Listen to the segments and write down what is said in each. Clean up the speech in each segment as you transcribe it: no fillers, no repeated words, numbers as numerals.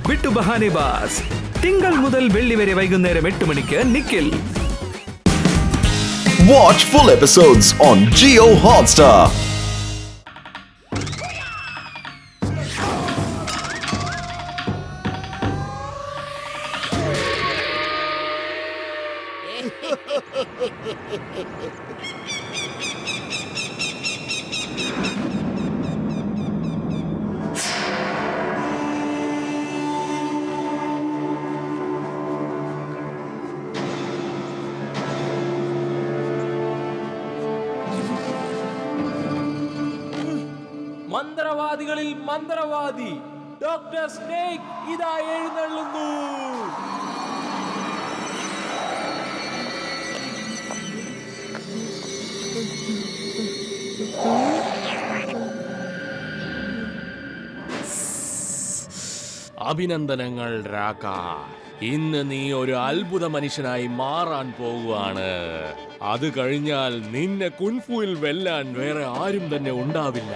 വിട്ടു ബഹാനെ ബാസ്. തിങ്കൾ മുതൽ വെള്ളി വരെ വൈകുന്നേരം 8 മണിക്ക് Nikhil. Watch full episodes on Jio Hotstar. മന്ത്രവാദികളിൽ മന്ത്രവാദി ഡോക്ടർ സ്നേക് ഇതാ എഴുന്നള്ളുന്നു. അഭിനന്ദനങ്ങൾ രാക്ക. ഇന്ന് നീ ഒരു അത്ഭുത മനുഷ്യനായി മാറാൻ പോകുവാണ്. അത് കഴിഞ്ഞാൽ നിന്നെ കുൻഫുവിൽ വെല്ലാൻ വേറെ ആരും തന്നെ ഉണ്ടാവില്ല.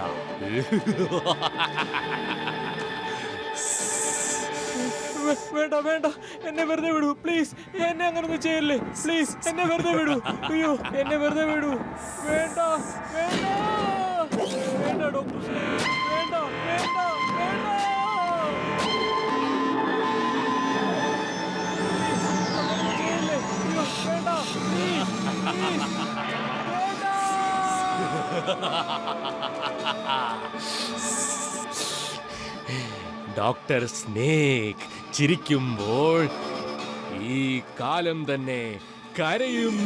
വേണ്ട വേണ്ട, എന്നെ വെറുതെ വിടൂ പ്ലീസ്. എന്നെ അങ്ങനൊന്നും ചെയ്യല്ലേ പ്ലീസ്. എന്നെ വെറുതെ വിടൂ. അയ്യോ, എന്നെ വെറുതെ വിടൂ. വേണ്ട വേണ്ട വേണ്ട ഡോക്ടർ, വേണ്ട വേണ്ട വേണ്ട. ഡോക്ടർ സ്നേക് ചിരിക്കുമ്പോൾ ഈ കാലം തന്നെ കരയും.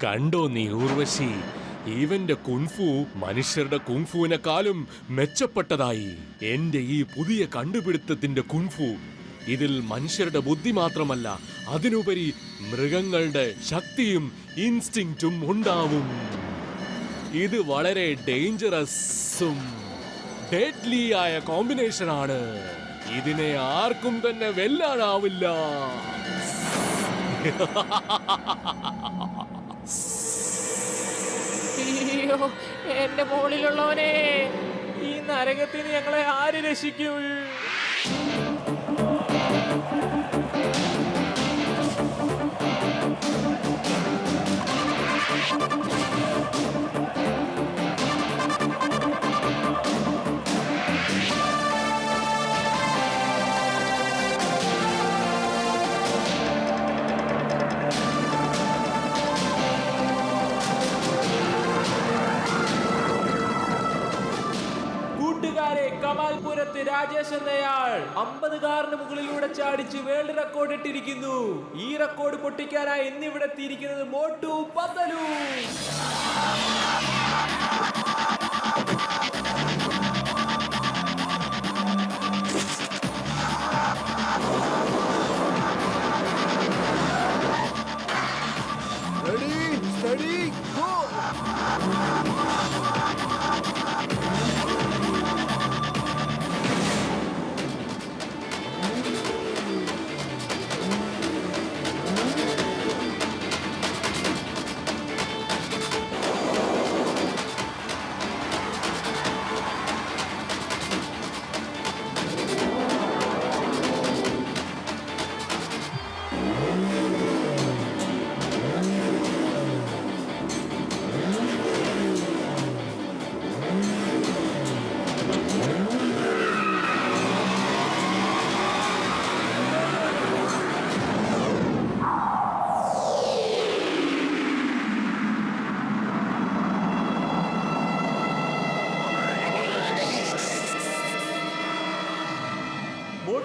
കണ്ടോ നീ ഊർവശി, ഇവന്റെ കുൻഫു മനുഷ്യരുടെ കുൻഫുവിനെക്കാളും മെച്ചപ്പെട്ടതായി. എന്റെ ഈ പുതിയ കണ്ടുപിടുത്തത്തിന്റെ കുൻഫു ഇതിൽ മനുഷ്യരുടെ ബുദ്ധി മാത്രമല്ല, അതിനുപരി മൃഗങ്ങളുടെ ശക്തിയും ഇൻസ്റ്റിങ്ക്റ്റും ഉണ്ടാവും. ഇത് വളരെ ഡേഞ്ചറസും ഡെഡ്ലി ആയ കോമ്പിനേഷനാണ്. ഇതിനെ ആർക്കും തന്നെ വെല്ലാനാവില്ല. അയ്യോ, എന്റെ മുകളിലുള്ളവനെ, ഈ നരകത്തിന് ഞങ്ങളെ ആര് രക്ഷിക്കും? കമാൽപുരത്ത് രാജേഷ് എന്നയാൾ 50 കാറിന് മുകളിലൂടെ ചാടിച്ച് വേൾഡ് റെക്കോർഡ് ഇട്ടിരിക്കുന്നു. ഈ റെക്കോർഡ് പൊട്ടിക്കാനായി ഇന്നിവിടെ എത്തിയിരിക്കുന്നത് മോട്ടു പതലു.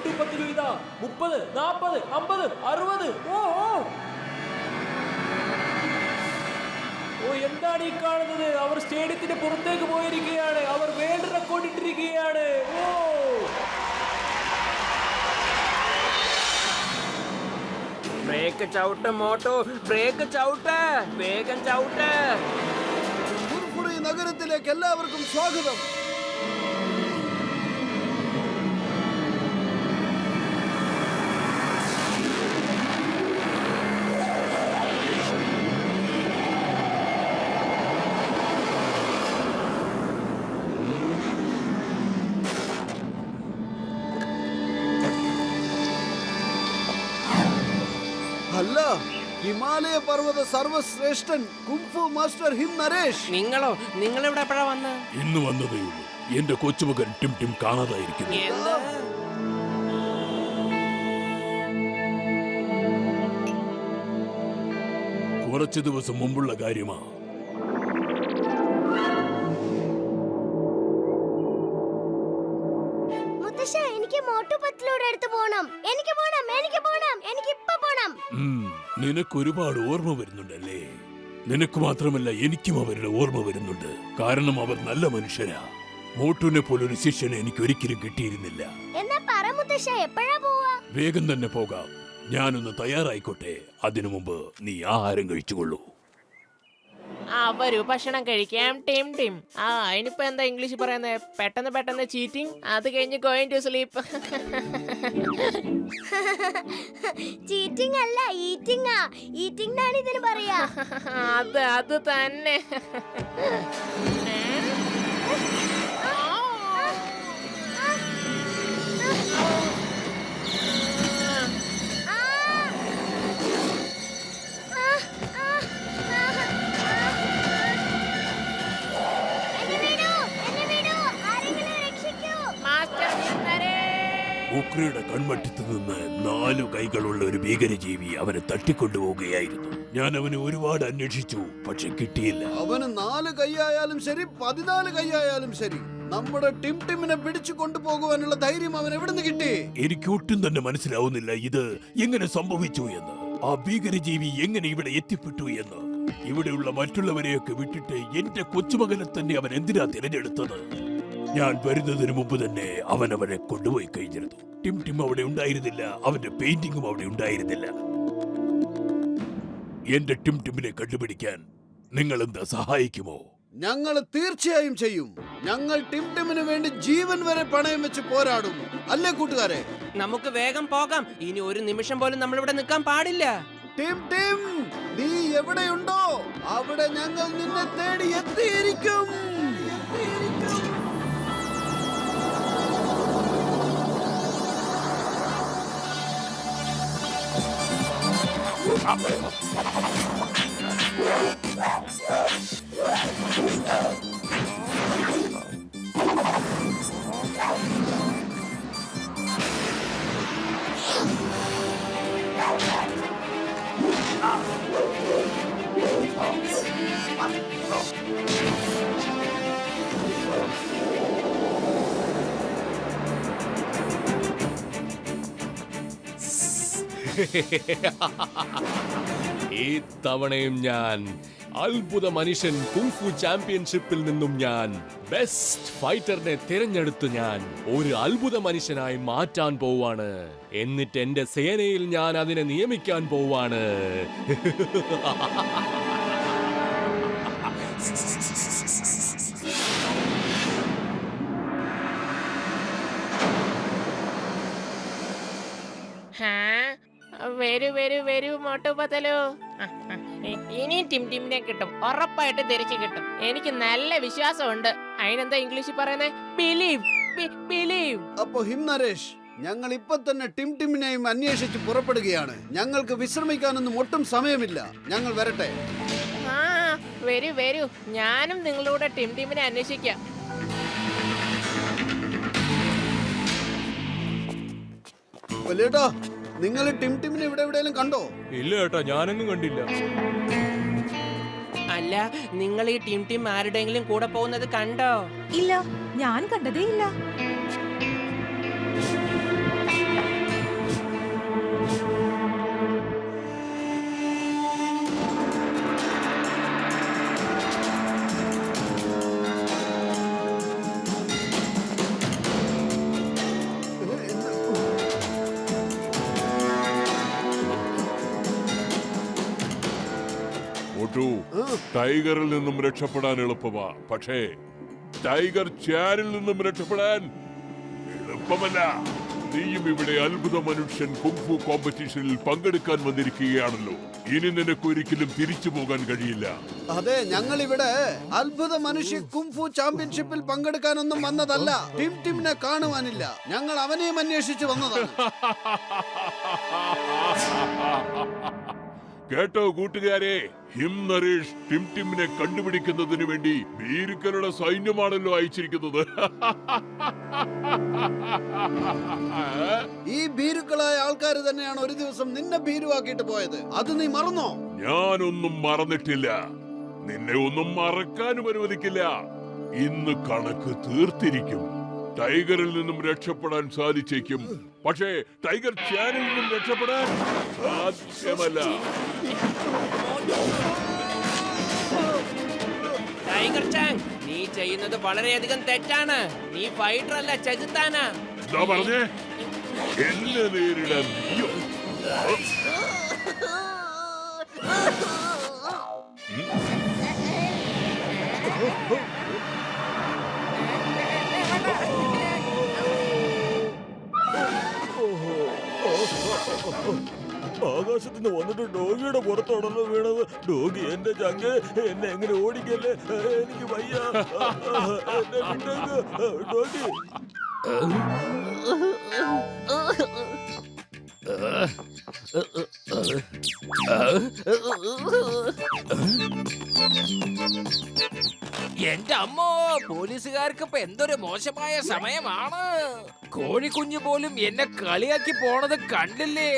മോട്ടുപത്ലു ഇതാ 30, 40, 50, 60. ഓ എന്താണ് ഈ കാണുന്നത്? അവർ സ്റ്റേഡിയത്തിന്റെ പുറത്തേക്ക് പോയിരിക്കുകയാണ്. അവർ വേൾഡ് റെക്കോർഡ് ഇട്ടിരിക്കുകയാണ്. ബ്രേക്ക് ചവിട്ട് മോട്ടോ, ബ്രേക്ക് ചവിട്ട്, വേഗം ചവിട്ട്. ഫുർഫുറി നഗരത്തിലേക്ക് എല്ലാവർക്കും സ്വാഗതം. അല്ല, ഹിമാലയ പർവ്വത സർവശ്രേഷ്ഠൻ കുംഫു മാസ്റ്റർ ഹിം നരേഷ്. നിങ്ങളിവിടെ എപ്പോഴാ വന്ന്? ഇന്ന് വന്നതേയുള്ളൂ. എന്റെ കൊച്ചുമകൻ ടിം ടിം കാണാതായിരിക്കുന്നു. കുറച്ചു ദിവസം മുമ്പുള്ള കാര്യമാ. എനിക്ക് മോട്ടുപത്ലൂടെ അടുത്ത് പോണം. എനിക്ക് പോണം, എനിക്ക് പോണം, എനിക്ക് ഇപ്പൊ പോണം. നിനക്ക് ഒരുപാട് ഓർമ്മ വരുന്നുണ്ടല്ലേ? നിനക്ക് മാത്രമല്ല, എനിക്കും അവരുടെ ഓർമ്മ വരുന്നുണ്ട്. കാരണം അവർ നല്ല മനുഷ്യരാ. മോട്ടുവിനെ പോലൊരു ശിഷ്യനെ എനിക്ക് ഒരിക്കലും കിട്ടിയിരുന്നില്ല. എന്നാ പറ മുത്തശ്ശ, എപ്പോഴാ പോവാ? വേഗം തന്നെ പോകാം. ഞാനൊന്ന് തയ്യാറായിക്കോട്ടെ. അതിനു മുമ്പ് നീ ആഹാരം കഴിച്ചുകൊള്ളൂ. വരൂ, ഭക്ഷണം കഴിക്കാം. Tim Tim. അതിനിപ്പോ എന്താ ഇംഗ്ലീഷ് പറയുന്നത്? പെട്ടെന്ന് ചീറ്റിംഗ്, അത് കഴിഞ്ഞ് ഗോയിങ് ടു സ്ലീപ്പ്. ചീറ്റിംഗ് അല്ല, ഈറ്റിംഗ്. ഈറ്റിംഗ് ആണ് ഇതിന് പറയാ. അത് തന്നെ. ഉക്രയുടെ കൺവട്ടത്ത് നിന്ന് 4 കൈകളുള്ള ഒരു ഭീകരജീവി അവനെ തട്ടിക്കൊണ്ടുപോവുകയായിരുന്നു. ഞാൻ അവനെ ഒരുപാട് അന്വേഷിച്ചു, പക്ഷെ കിട്ടിയില്ല. അവന് 4 കൈയായാലും ശരി, 14 കൈയായാലും ശരി, നമ്മുടെ ടിം ടിമിനെ പിടിച്ചു കൊണ്ടുപോകുവാനുള്ള ധൈര്യം അവൻ എവിടുന്ന് കിട്ടി? എനിക്ക് ഒട്ടും തന്നെ മനസ്സിലാവുന്നില്ല ഇത് എങ്ങനെ സംഭവിച്ചു എന്ന്. ആ ഭീകരജീവി എങ്ങനെ ഇവിടെ എത്തിപ്പെട്ടു എന്ന്. ഇവിടെയുള്ള മറ്റുള്ളവരെയൊക്കെ വിട്ടിട്ട് എന്റെ കൊച്ചുമകനെ തന്നെ അവൻ എന്തിനാ തിരഞ്ഞെടുത്തത്? ഞാൻ വരുന്നതിന് മുമ്പ് തന്നെ അവൻ അവനെ കൊണ്ടുപോയി കഴിഞ്ഞിരുന്നു. ടിം ടിം അവിടെ ഉണ്ടായിരുന്നില്ല, അവന്റെ പെയിന്റിങ്ങും അവിടെ ഉണ്ടായിരുന്നില്ല. എന്റെ ടിം ടിമിനെ കണ്ടുപിടിക്കാൻ നിങ്ങൾ എന്താ സഹായിക്കുമോ? ഞങ്ങൾ തീർച്ചയായും ചെയ്യും. ഞങ്ങൾ ടിം ടിമിന് വേണ്ടി ജീവൻ വരെ പണയം വെച്ച് പോരാടും. അല്ലേ കൂട്ടുകാരെ? നമുക്ക് വേഗം പോകാം. ഇനി ഒരു നിമിഷം പോലും നമ്മളിവിടെ നിൽക്കാൻ പാടില്ല. ടിം ടിം, നീ എവിടെയുണ്ടോ അവിടെ ഞങ്ങൾ നിന്നെ തേടി എത്തിയിരിക്കും. ഈ തവണയും ഞാൻ അത്ഭുത മനുഷ്യൻ കുങ്ഫു ചാമ്പ്യൻഷിപ്പിൽ നിന്നും ഞാൻ ബെസ്റ്റ് ഫൈറ്ററിനെ തിരഞ്ഞെടുത്ത് ഞാൻ ഒരു അത്ഭുത മനുഷ്യനായി മാറ്റാൻ പോവാണ്. എന്നിട്ട് എന്റെ സേനയിൽ ഞാൻ അതിനെ നിയമിക്കാൻ പോവാണ്. വരൂ മോട്ടുപത്ലു. ഇനി ടിം ടിമിനെ കിട്ടും, ഉറപ്പായിട്ട് തിരിച്ചു കിട്ടും. എനിക്ക് നല്ല വിശ്വാസമുണ്ട്. അതിനെന്താ ഇംഗ്ലീഷിൽ പറയുന്നത്? ബിലീവ്. അപ്പൊ ഹിം നരേഷ്, ഞങ്ങൾ ഇപ്പൊ തന്നെ ടിം ടിമിനെയും അന്വേഷിച്ച് പുറപ്പെടുകയാണ്. ഞങ്ങൾക്ക് വിശ്രമിക്കാനൊന്നും ഒട്ടും സമയമില്ല. ഞങ്ങൾ വരട്ടെ. വരൂ, ഞാനും നിങ്ങളോട് ടിം ടിമിനെ അന്വേഷിക്കാം. വലിയേട്ടാ, നിങ്ങൾ ടിം ടിമിനെ ഇവിടെ എവിടെയെങ്കിലും കണ്ടോ? ഇല്ല ഏട്ടാ, ഞാനൊന്നും കണ്ടില്ല. അല്ല, നിങ്ങൾ ഈ ടിം ടിം ആരുടെയെങ്കിലും കൂടെ പോകുന്നത് കണ്ടോ? ഇല്ല, ഞാൻ കണ്ടതേ ഇല്ല. ടൈഗറിൽ നിന്നും രക്ഷപ്പെടാൻ എളുപ്പമാ, പക്ഷേ ടൈഗർ ചാനിൽ നിന്നും രക്ഷപ്പെടാൻ എളുപ്പമല്ല. നീയും ഇവിടെ അത്ഭുത മനുഷ്യൻ കുംഫു കോമ്പറ്റീഷനിൽ പങ്കെടുക്കാൻ വന്നിരിക്കുകയാണല്ലോ. ഇനി നിനക്ക് ഒരിക്കലും തിരിച്ചു പോകാൻ കഴിയില്ല. അതെ, ഞങ്ങൾ ഇവിടെ അത്ഭുത മനുഷ്യ കുംഫു ചാമ്പ്യൻഷിപ്പിൽ പങ്കെടുക്കാനൊന്നും വന്നതല്ല. ടിംടിമിനെ കാണുവാനില്ല, ഞങ്ങൾ അവനെയും അന്വേഷിച്ച് വന്നതാണ്. കേട്ടോ കൂട്ടുകാരെ, ഹിം നരേഷ് ടിംടിമിനെ കണ്ടുപിടിക്കുന്നതിന് വേണ്ടി ഭീരുക്കളുടെ സൈന്യമാണല്ലോ അയച്ചിരിക്കുന്നത്. ഈ ഭീരുക്കളായ ആൾക്കാർ തന്നെയാണ് ഒരു ദിവസം നിന്നെ ഭീരുവാക്കിയിട്ട് പോയത്. അത് നീ മറന്നോ? ഞാനൊന്നും മറന്നിട്ടില്ല. നിന്നെ ഒന്നും മറക്കാനും അനുവദിക്കില്ല. ഇന്ന് കണക്ക് തീർത്തിരിക്കും. ടൈഗറിൽ നിന്നും രക്ഷപ്പെടാൻ സാധിച്ചേക്കും, പക്ഷേ ടൈഗർ ചാനിൽ നിന്നും രക്ഷപ്പെടാൻ സാധ്യമല്ല. ടൈഗർ ചാങ്, നീ ചെയ്യുന്നത് വളരെയധികം തെറ്റാണ്. നീ ഫൈറ്റർ അല്ല, ചെകുത്താനാ. എന്താ പറഞ്ഞേ? എന്നെ നേരിടാൻ നീയോ? ആകാശത്തിന് വന്നിട്ട് ഡോഗിയുടെ പുറത്താണല്ലോ വീണത്. ഡോഗി എന്റെ ചങ്ക്, എന്നെ എങ്ങനെ ഓടിക്കല്ലേ, എനിക്ക് വയ്യ, എന്നെ വിട്ടേക്ക് ഡോഗി. എന്റെ അമ്മോ, പോലീസുകാർക്ക് ഇപ്പൊ എന്തൊരു മോശമായ സമയമാണ്. കോഴിക്കുഞ്ഞു പോലും എന്നെ കളിയാക്കി പോണത് കണ്ടില്ലേ?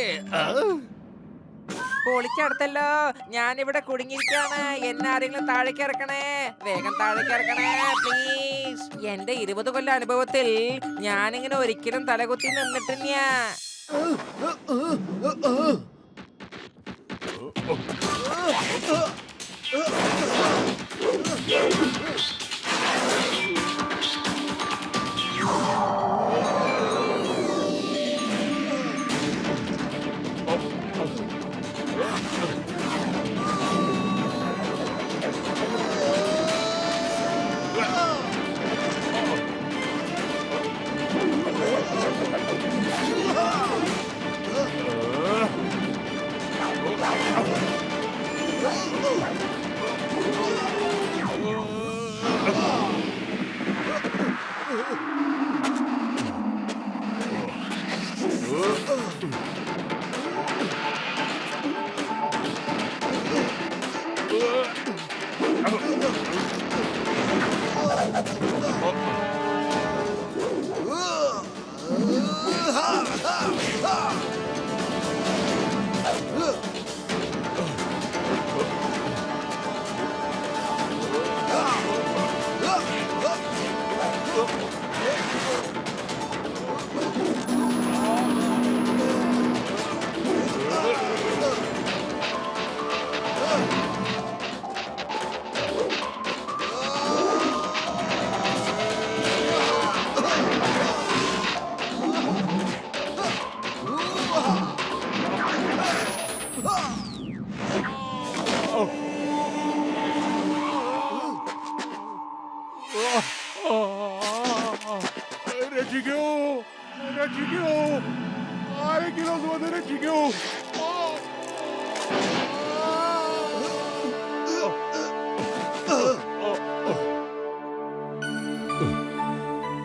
പൊളിച്ചടുത്തല്ലോ, ഞാനിവിടെ കുടുങ്ങിയിരിക്കാണ്. എന്നെ ആരെങ്കിലും താഴേക്ക് ഇറക്കണേ, വേഗം താഴേക്ക് ഇറക്കണേ പ്ലീസ്. എന്റെ 20 കൊല്ല അനുഭവത്തിൽ ഞാനിങ്ങനെ ഒരിക്കലും തലകുത്തി നിന്നിട്ടില്ല. രക്ഷിക്കൂ, രക്ഷിക്കൂ, ആരെങ്കിലും ഒന്ന് വന്ന് രക്ഷിക്കൂ.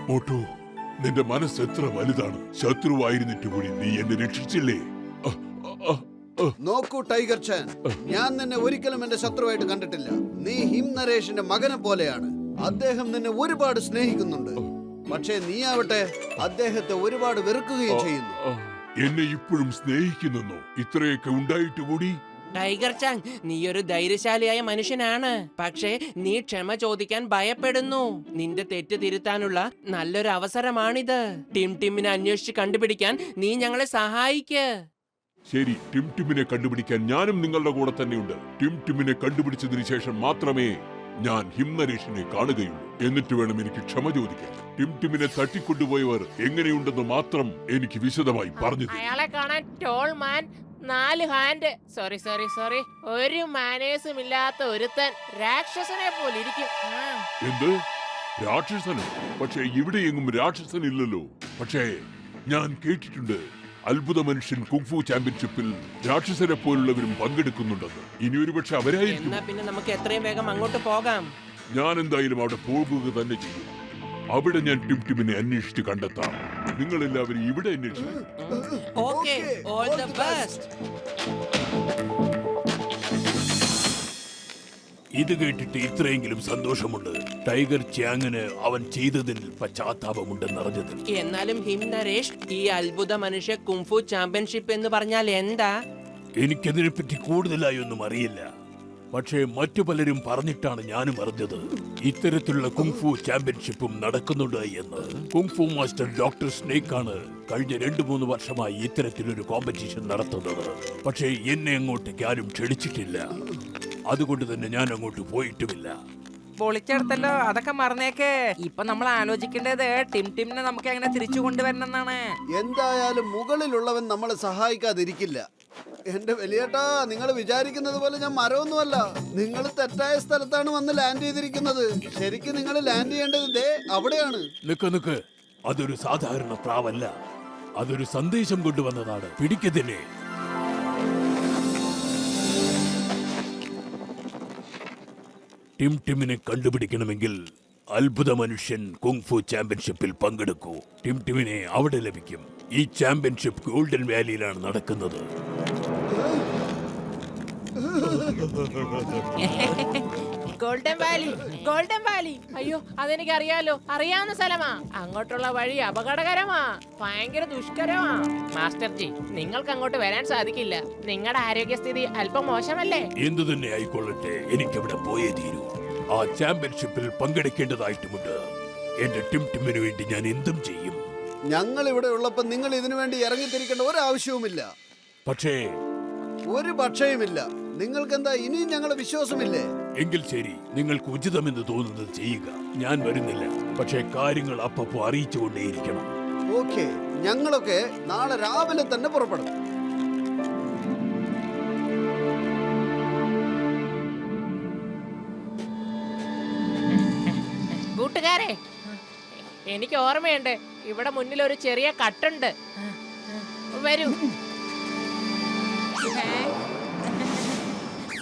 മോട്ടു, നിന്റെ മനസ്സ് എത്ര വലുതാണ്. ശത്രുവായിരുന്നിട്ട് കൂടി നീ എന്നെ രക്ഷിച്ചില്ലേ? നോക്കൂ ടൈഗർ ചാൻ, ഞാൻ നിന്നെ ഒരിക്കലും എന്റെ ശത്രുവായിട്ട് കണ്ടിട്ടില്ല. നീ ഹിം നരേഷിന്റെ മകനെ പോലെയാണ്. അദ്ദേഹം നിന്നെ ഒരുപാട് സ്നേഹിക്കുന്നുണ്ട്, പക്ഷേ നീയാവട്ടെ അദ്ദേഹത്തെ ഒരുപാട് വെറുക്കുകയും ചെയ്യുന്നു. എന്നെ ഇപ്പോഴും സ്നേഹിക്കുന്നു. ഇത്രയൊക്കെ ഉണ്ടായിട്ട് കൂടി? ടൈഗർ ചാങ്, നീ ഒരു ധൈര്യശാലിയായ മനുഷ്യനാണ്, പക്ഷേ നീ ക്ഷമ ചോദിക്കാൻ ഭയപ്പെടുന്നു. നിന്റെ തെറ്റ് തിരുത്താനുള്ള നല്ലൊരു അവസരമാണിത്. ടിംടിമിനെ അന്വേഷിച്ച് കണ്ടുപിടിക്കാൻ നീ ഞങ്ങളെ സഹായിക്ക്. ശരി, ടിംടിമിനെ കണ്ടുപിടിക്കാൻ ഞാനും നിങ്ങളുടെ കൂടെ തന്നെയുണ്ട്. ടിംടിമിനെ കണ്ടുപിടിച്ചതിന് ശേഷം മാത്രമേ ഞാൻ ഹിം നരേഷിനെ കാണുകയുള്ളൂ. എന്നിട്ട് വേണം എനിക്ക് ക്ഷമ ചോദിക്കാൻ. ടിംടിമിനെ തട്ടിക്കൊണ്ടുപോയവർ എങ്ങനെയുണ്ടെന്ന് മാത്രം എനിക്ക് വിശദമായി പറഞ്ഞു തരൂ. അയാളെ കാണാൻ ടോൾ മാൻ, 4 ഹാൻഡ്. Sorry sorry sorry. ഒരു മാനേഴ്സും ഇല്ലാത്ത ഒരുത്തൻ രാക്ഷസനെ പോലെ ഇരിക്കും. എന്ത് രാക്ഷസന്? പക്ഷേ ഇവിടെ എങ്ങും രാക്ഷസനില്ലല്ലോ. പക്ഷേ ഞാൻ കേട്ടിട്ടുണ്ട് അത്ഭുത മനുഷ്യൻ കുങ്ഫു ചാമ്പ്യൻഷിപ്പിൽ രാക്ഷസരെ പോലുള്ളവരും പങ്കെടുക്കുന്നുണ്ടെന്ന്. ഇനി ഒരു പക്ഷെ അവരായിരിക്കും. എന്നാ പിന്നെ നമുക്ക് എത്രയും വേഗം അങ്ങോട്ട് പോകാം. ഞാൻ എന്തായാലും അവിടെ പോകുക തന്നെ ചെയ്യും. അവിടെ ഞാൻ ടിംടിമിനെ അന്വേഷിച്ച് കണ്ടെത്താം. നിങ്ങൾ എല്ലാവരും ഇവിടെ അന്വേഷിക്കും. Okay, all the best. ഇത് കേട്ടിട്ട് ഇത്രയെങ്കിലും സന്തോഷമുണ്ട്. ടൈഗർ ച്യാങ്ങിന് അവൻ ചെയ്തതിൽ പശ്ചാത്താപമുണ്ടെന്നറിഞ്ഞതിൽ. എന്നാലും ഹിം നരേഷ്, ഈ അത്ഭുത മനുഷ്യ കുംഫു ചാമ്പ്യൻഷിപ്പ് എന്ന് പറഞ്ഞാൽ എന്താ? എനിക്കതിനെപ്പറ്റി കൂടുതലായി ഒന്നും അറിയില്ല. പക്ഷേ മറ്റു പലരും പറഞ്ഞിട്ടാണ് ഞാനും അറിഞ്ഞത് ഇത്തരത്തിലുള്ള കുങ്ഫു ചാമ്പ്യൻഷിപ്പും നടക്കുന്നുണ്ട് എന്ന്. കുങ്ഫു മാസ്റ്റർ ഡോക്ടർ സ്നേക്ക് ആണ് കഴിഞ്ഞ 2-3 വർഷമായി ഇത്തരത്തിലൊരു കോമ്പറ്റീഷൻ നടത്തുന്നത്. പക്ഷേ എന്നെ അങ്ങോട്ടേക്ക് ആരും ക്ഷണിച്ചിട്ടില്ല. അതുകൊണ്ട് തന്നെ ഞാൻ അങ്ങോട്ട് പോയിട്ടുമില്ല. പൊളിച്ചെടുത്തല്ലോ, അതൊക്കെ മറന്നേക്ക്. ഇപ്പൊ നമ്മൾ ആലോചിക്കേണ്ടത് ടിംടിമിനെ നമുക്ക് എങ്ങനെ തിരിച്ചു കൊണ്ടുവരണമെന്നാണ്. എന്തായാലും മുകളിലുള്ളവൻ നമ്മളെ സഹായിക്കാതിരിക്കില്ല. എന്റെ വലിയേട്ടാ, നിങ്ങൾ വിചാരിക്കുന്നത് പോലെ ഞാൻ മരമൊന്നുമല്ല. നിങ്ങൾ തെറ്റായ സ്ഥലത്താണ് വന്ന് ലാൻഡ് ചെയ്തിരിക്കുന്നത്. ശരിക്കും നിങ്ങൾ ലാൻഡ് ചെയ്യേണ്ടത് ദേ അവിടെയാണ്. നിക്ക്, അതൊരു സാധാരണ പ്രാവല്ല. അതൊരു സന്ദേശം കൊണ്ടുവന്നതാണ്. പിടിക്കതിനെ. ടിംടിമിനെ കണ്ടുപിടിക്കണമെങ്കിൽ അത്ഭുത മനുഷ്യൻ കുങ്ഫു ചാമ്പ്യൻഷിപ്പിൽ പങ്കെടുക്കൂ. ടിംടിമിനെ അവിടെ ലഭിക്കും. ഈ ചാമ്പ്യൻഷിപ്പ് ഗോൾഡൻ വാലിയിലാണ് നടക്കുന്നത്. Golden Valley, golden Valley. അയ്യോ, അതെനിക്ക് അറിയാലോ. അറിയാവുന്ന സ്ഥലമാ. അങ്ങോട്ടുള്ള വഴി അപകടകരമാ, ഭയങ്കര ദുഷ്കരമാ. മാസ്റ്റർ ജി, നിങ്ങൾക്ക് അങ്ങോട്ട് വരാൻ സാധിക്കില്ല. നിങ്ങളുടെ ആരോഗ്യസ്ഥിതി അല്പം മോശമല്ലേ? എന്തു തന്നെ ആയിക്കൊള്ളട്ടെ, എനിക്കവിടെ പോയേ തീരൂ. ആ ചാമ്പ്യൻഷിപ്പിൽ പങ്കെടുക്കേണ്ടതായിട്ടുമുണ്ട്. എന്റെ ടിംടിമിന് വേണ്ടി ഞാൻ എന്തും ചെയ്യും. ഞങ്ങൾ ഇവിടെ ഉള്ളപ്പോൾ നിങ്ങൾ ഇതിനു വേണ്ടി ഇറങ്ങിത്തിരിക്കേണ്ട ഒരാവശ്യവുമില്ല. പക്ഷേ ഒരു പക്ഷയുമില്ല. നിങ്ങൾക്ക് എന്താ ഇനിയും ഞങ്ങളെ വിശ്വാസമില്ലേ? എങ്കിൽ ശരി, നിങ്ങൾക്ക് ഉചിതമെന്ന് തോന്നുന്നത് ചെയ്യുക. ഞാൻ വരുന്നില്ല. പക്ഷേ കാര്യങ്ങൾ അപ്പപ്പോ അറിയിച്ചുകൊണ്ടേയിരിക്കണം. ഓക്കെ, ഞങ്ങളൊക്കെ നാളെ രാവിലെ തന്നെ പുറപ്പെടും. കൂട്ടുകാരെ, എനിക്ക് ഓർമ്മയുണ്ട്, ഇവിടെ മുന്നിൽ ഒരു ചെറിയ കട്ടുണ്ട്. വരൂ.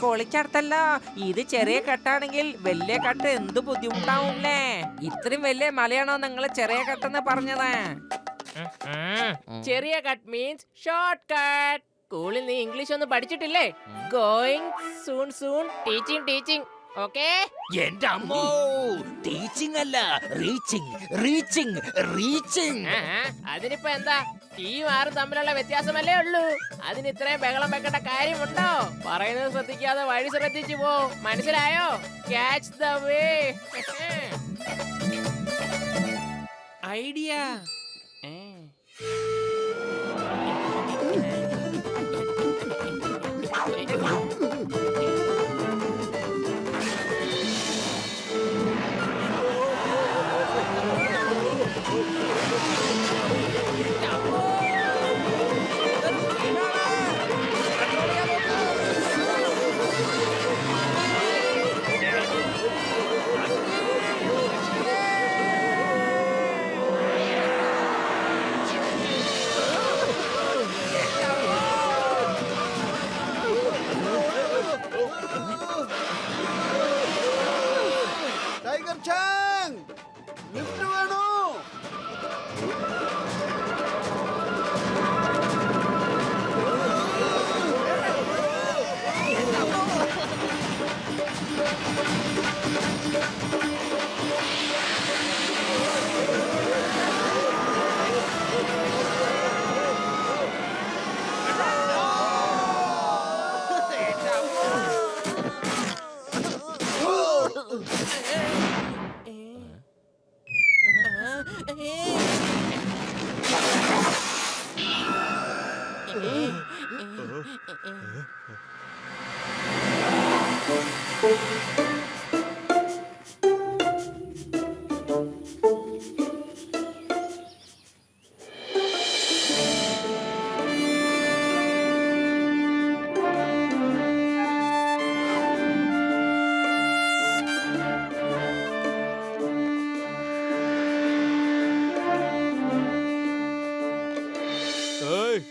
പൊളിച്ചെടുത്തല്ലോ. ഇത് ചെറിയ കട്ടാണെങ്കിൽ വലിയ കട്ട് എന്ത് ബുദ്ധിമുട്ടാവൂല്ലേ? ഇത്രയും വലിയ മലയാണോ നിങ്ങൾ ചെറിയ കട്ടെന്ന് പറഞ്ഞത്? ചെറിയ കട്ട് മീൻസ് ഷോർട്ട് കട്ട്. സ്കൂളിൽ നീ ഇംഗ്ലീഷ് ഒന്നും പഠിച്ചിട്ടില്ലേ? Going soon soon, teaching. Okay? എന്റെ അമ്മോ, ടീച്ചിങ് അല്ല, റീച്ചിങ്. അതിനിപ്പോ എന്താ? ഈ ആറും തമ്മിലുള്ള വ്യത്യാസമല്ലേ ഉള്ളൂ. അതിന് ഇത്രയും ബഹളം വെക്കേണ്ട കാര്യമുണ്ടോ? പറയുന്നത് ശ്രദ്ധിക്കാതെ വഴി ശ്രദ്ധിച്ചു പോ. മനസ്സിലായോ? Catch the way. Idea. Tiger Chang, lift വേണോ?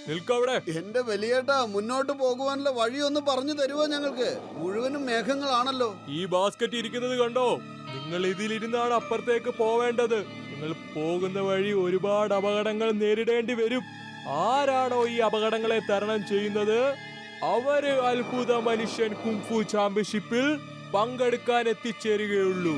നിൽക്കവിടെ. എന്റെ വലിയേട്ടാ, മുന്നോട്ട് പോകുവാനുള്ള വഴി ഒന്ന് പറഞ്ഞു തരുവോ ഞങ്ങൾക്ക്? മുഴുവനും മേഘങ്ങളാണല്ലോ. ഈ ബാസ്ക്കറ്റ് ഇരിക്കുന്നത് കണ്ടോ? നിങ്ങൾ ഇതിലിരുന്നാണ് അപ്പുറത്തേക്ക് പോവേണ്ടത്. നിങ്ങൾ പോകുന്ന വഴി ഒരുപാട് അപകടങ്ങൾ നേരിടേണ്ടി വരും. ആരാണോ ഈ അപകടങ്ങളെ തരണം ചെയ്യുന്നത്, അവര് അത്ഭുത മനുഷ്യൻ കുങ്ഫു ചാമ്പ്യൻഷിപ്പിൽ പങ്കെടുക്കാൻ എത്തിച്ചേരുകയുള്ളൂ.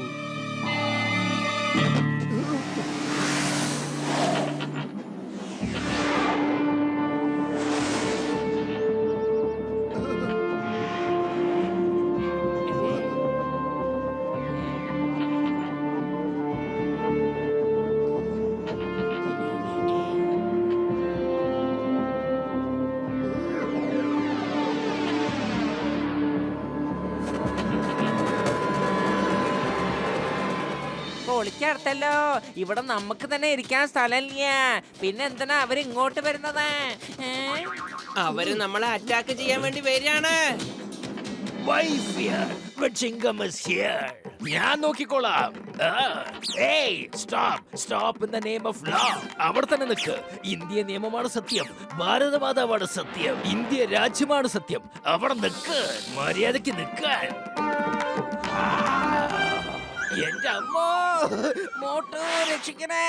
പൊളിക്കടുത്തല്ലോ. ഇവിടെ നമുക്ക് തന്നെ ഇരിക്കാൻ സ്ഥലമില്ല. പിന്നെ എന്തിനാ അവര് ഇങ്ങോട്ട് വരുന്നത്? അവര് നമ്മളെ അറ്റാക്ക് ചെയ്യാൻ വേണ്ടി വരികയാണ്. Why fear? Vachingam is here. ഞാൻ നോക്കിക്കോളാം. Stop in the name of law. അവിടെ തന്നെ നിൽക്ക്. ഇന്ത്യ നിയമമാണ് സത്യം, ഭാരതമാതാവാണ് സത്യം, ഇന്ത്യ രാജ്യമാണ് സത്യം. അവിടെ നിൽക്ക്, മര്യാദയ്ക്ക് നിൽക്കാൻ. എന്റെ അമ്മോ, മോട്ടു രക്ഷിക്കണേ.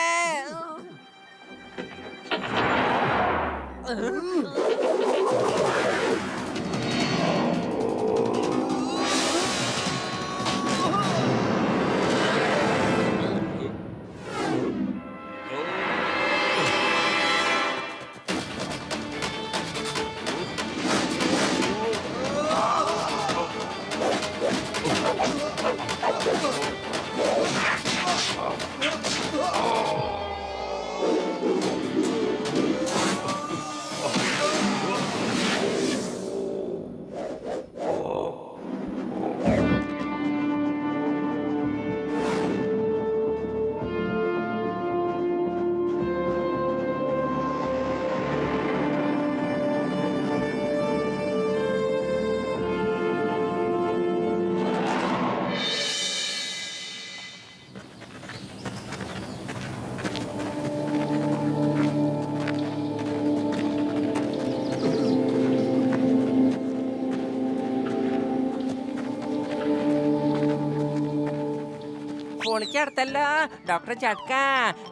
പൊളിക്കടുത്തല്ലോ. ഡോക്ടർ ചട്ക,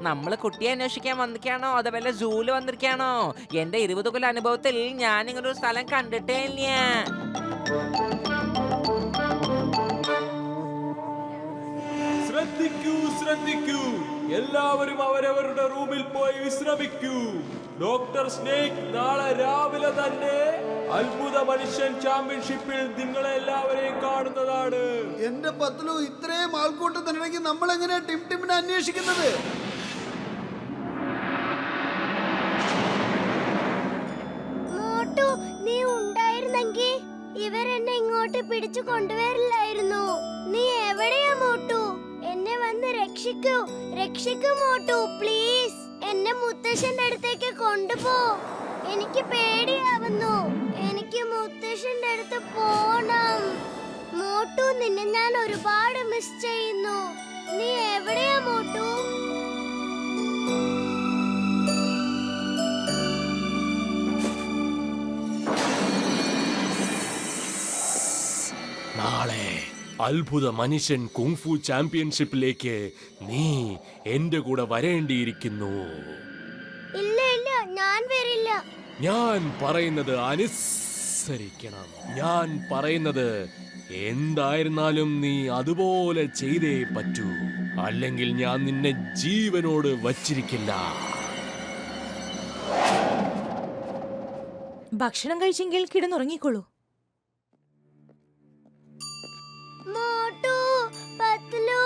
നമ്മള് കുട്ടിയെ അന്വേഷിക്കാൻ വന്നിരിക്കാണോ അതോ വല്ല സൂല് വന്നിരിക്കാണോ? എന്റെ 20 കൊല്ലം അനുഭവത്തിൽ ഞാൻ ഇങ്ങനെ ഒരു സ്ഥലം കണ്ടിട്ടേ ഇല്ല. ശ്രദ്ധിക്കൂ, എല്ലാവരും അവരവരുടെ റൂമിൽ പോയി വിശ്രമിക്കൂ. ഡോക്ടർ സ്നേക് നാളെ രാവിലെ തന്നെ അത്ഭുത മനുഷ്യൻ ചാമ്പ്യൻഷിപ്പിൽ നിങ്ങളെ എല്ലാവരെയും കാണുന്നതാണ്. എന്റെ പത്ലു, ഇത്രയും ആൾക്കൂട്ടത്തിനിടയ്ക്ക് നമ്മൾ എങ്ങനെയാ ടിമിനെ അന്വേഷിക്കുന്നത്? മോട്ടു, നീ ഉണ്ടായിരുന്നെങ്കിൽ ഇവരെന്നെ ഇങ്ങോട്ട് പിടിച്ചു കൊണ്ടുവരില്ലായിരുന്നു. നീ എവിടെയാ മോട്ടു? എന്നെ വന്ന് രക്ഷിക്കൂ മോട്ടു, പ്ലീസ്. എന്നെ മുത്തശ്ശന്റെ അടുത്തേക്ക് കൊണ്ടുപോ. എനിക്ക് പേടിയാവുന്നു. എനിക്ക് മുത്തശ്ശന്റെ അടുത്ത് പോണം. മോട്ടു, നിന്നെ ഞാൻ ഒരുപാട് മിസ് ചെയ്യുന്നു. നീ എവിടെയാ മോട്ടു? നാളെ അത്ഭുത മനുഷ്യൻ കുങ്ഫു ചാമ്പ്യൻഷിപ്പിലേക്ക് നീ എന്റെ കൂടെ വരേണ്ടിയിരിക്കുന്നു. ഇല്ല, ഞാൻ വരില്ല. ഞാൻ പറയുന്നത് അനുസരിക്കണം. ഞാൻ പറയുന്നത് എന്തായിരുന്നാലും നീ അതുപോലെ ചെയ്തേ പറ്റൂ. അല്ലെങ്കിൽ ഞാൻ നിന്നെ ജീവനോട് വച്ചിരിക്കില്ല. ഭക്ഷണം കഴിച്ചെങ്കിൽ കിടന്നുറങ്ങിക്കോളൂ. മോട്ടു, പത്ലു,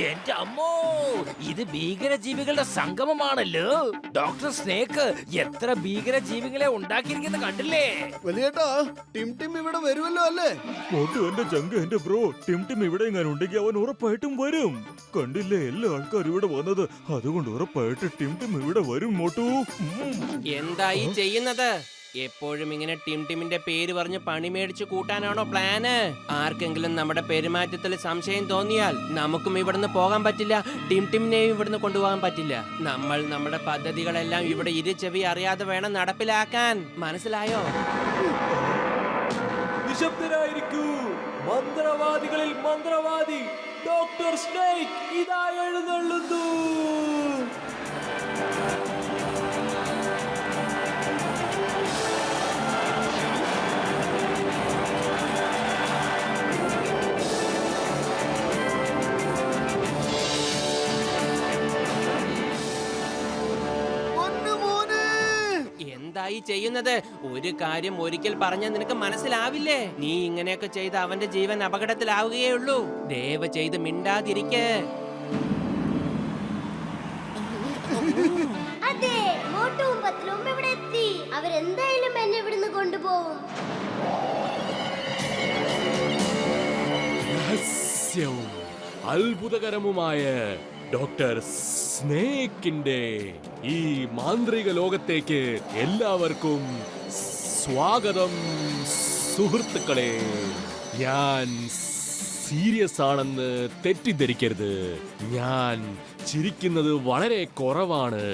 എന്റെ അമ്മോ, ഇത് ഇത് ഭീകരജീവികളുടെ സംഗമമാണല്ലോ. ഡോക്ടർ സ്നേക്ക് എത്ര ഭീകരജീവികളെ ഉണ്ടാക്കിയിരിക്കുന്ന കണ്ടില്ലേ? വലിയേട്ടാ, ടിം ടിം ഇവിടെ വരുമല്ലോ അല്ലേ? മോട്ടു എന്റെ ചങ്ക്, എന്റെ ബ്രോ, ടിം ടിം ഇവിടെ എങ്ങനെ ഉണ്ടെങ്കിൽ അവൻ ഉറപ്പായിട്ടും വരും. കണ്ടില്ലേ എല്ലാ ആൾക്കാരും ഇവിടെ വന്നത്, അതുകൊണ്ട് ഉറപ്പായിട്ട് ടിം ടിം ഇവിടെ വരും മോട്ടു. എന്തായി ചെയ്യുന്നത്? എപ്പോഴും ഇങ്ങനെ ടിം ടിമിന്റെ പേര് പറഞ്ഞ് പണി മേടിച്ചു കൂട്ടാനാണോ പ്ലാന്? ആർക്കെങ്കിലും നമ്മുടെ പെരുമാറ്റത്തിൽ സംശയം തോന്നിയാൽ നമുക്കും ഇവിടുന്ന് പോകാൻ പറ്റില്ല, ടിം ടിമിനെയും ഇവിടുന്ന് കൊണ്ടുപോകാൻ പറ്റില്ല. നമ്മൾ നമ്മുടെ പദ്ധതികളെല്ലാം ഇവിടെ ഇരുചെവി അറിയാതെ വേണം നടപ്പിലാക്കാൻ. മനസ്സിലായോ? നിശബ്ദരായിരിക്കൂ, മന്ത്രവാദികളിൽ മന്ത്രവാദി ഡോക്ടർ സ്നേക്ക് ഇതാ എഴുന്നള്ളുന്നു. എന്തായി ചെയ്യുന്നത്? ഒരു കാര്യം ഒരിക്കൽ പറഞ്ഞാൽ നിനക്ക് മനസ്സിലാവില്ലേ? നീ ഇങ്ങനെയൊക്കെ ചെയ്ത് അവന്റെ ജീവൻ അപകടത്തിലാവുകയേ ഉള്ളൂ. ദയവ് ചെയ്ത് മിണ്ടാതിരിക്കെ. അതെ, മോട്ടുവും പത്ലവും ഇവിടെ എത്തി. അവരെന്തായാലും എന്നെ ഇവിടുന്ന് കൊണ്ടുപോകും. രഹസ്യവും അത്ഭുതകരവുമായ ഡോക്ടർ സ്നേക്കിന്റെ ഈ മാന്ത്രിക ലോകത്തേക്ക് എല്ലാവർക്കും സ്വാഗതം സുഹൃത്തുക്കളെ. ഞാൻ സീരിയസ് ആണെന്ന് തെറ്റിദ്ധരിക്കരുത്. ഞാൻ ചിരിക്കുന്നത് വളരെ കുറവാണ്.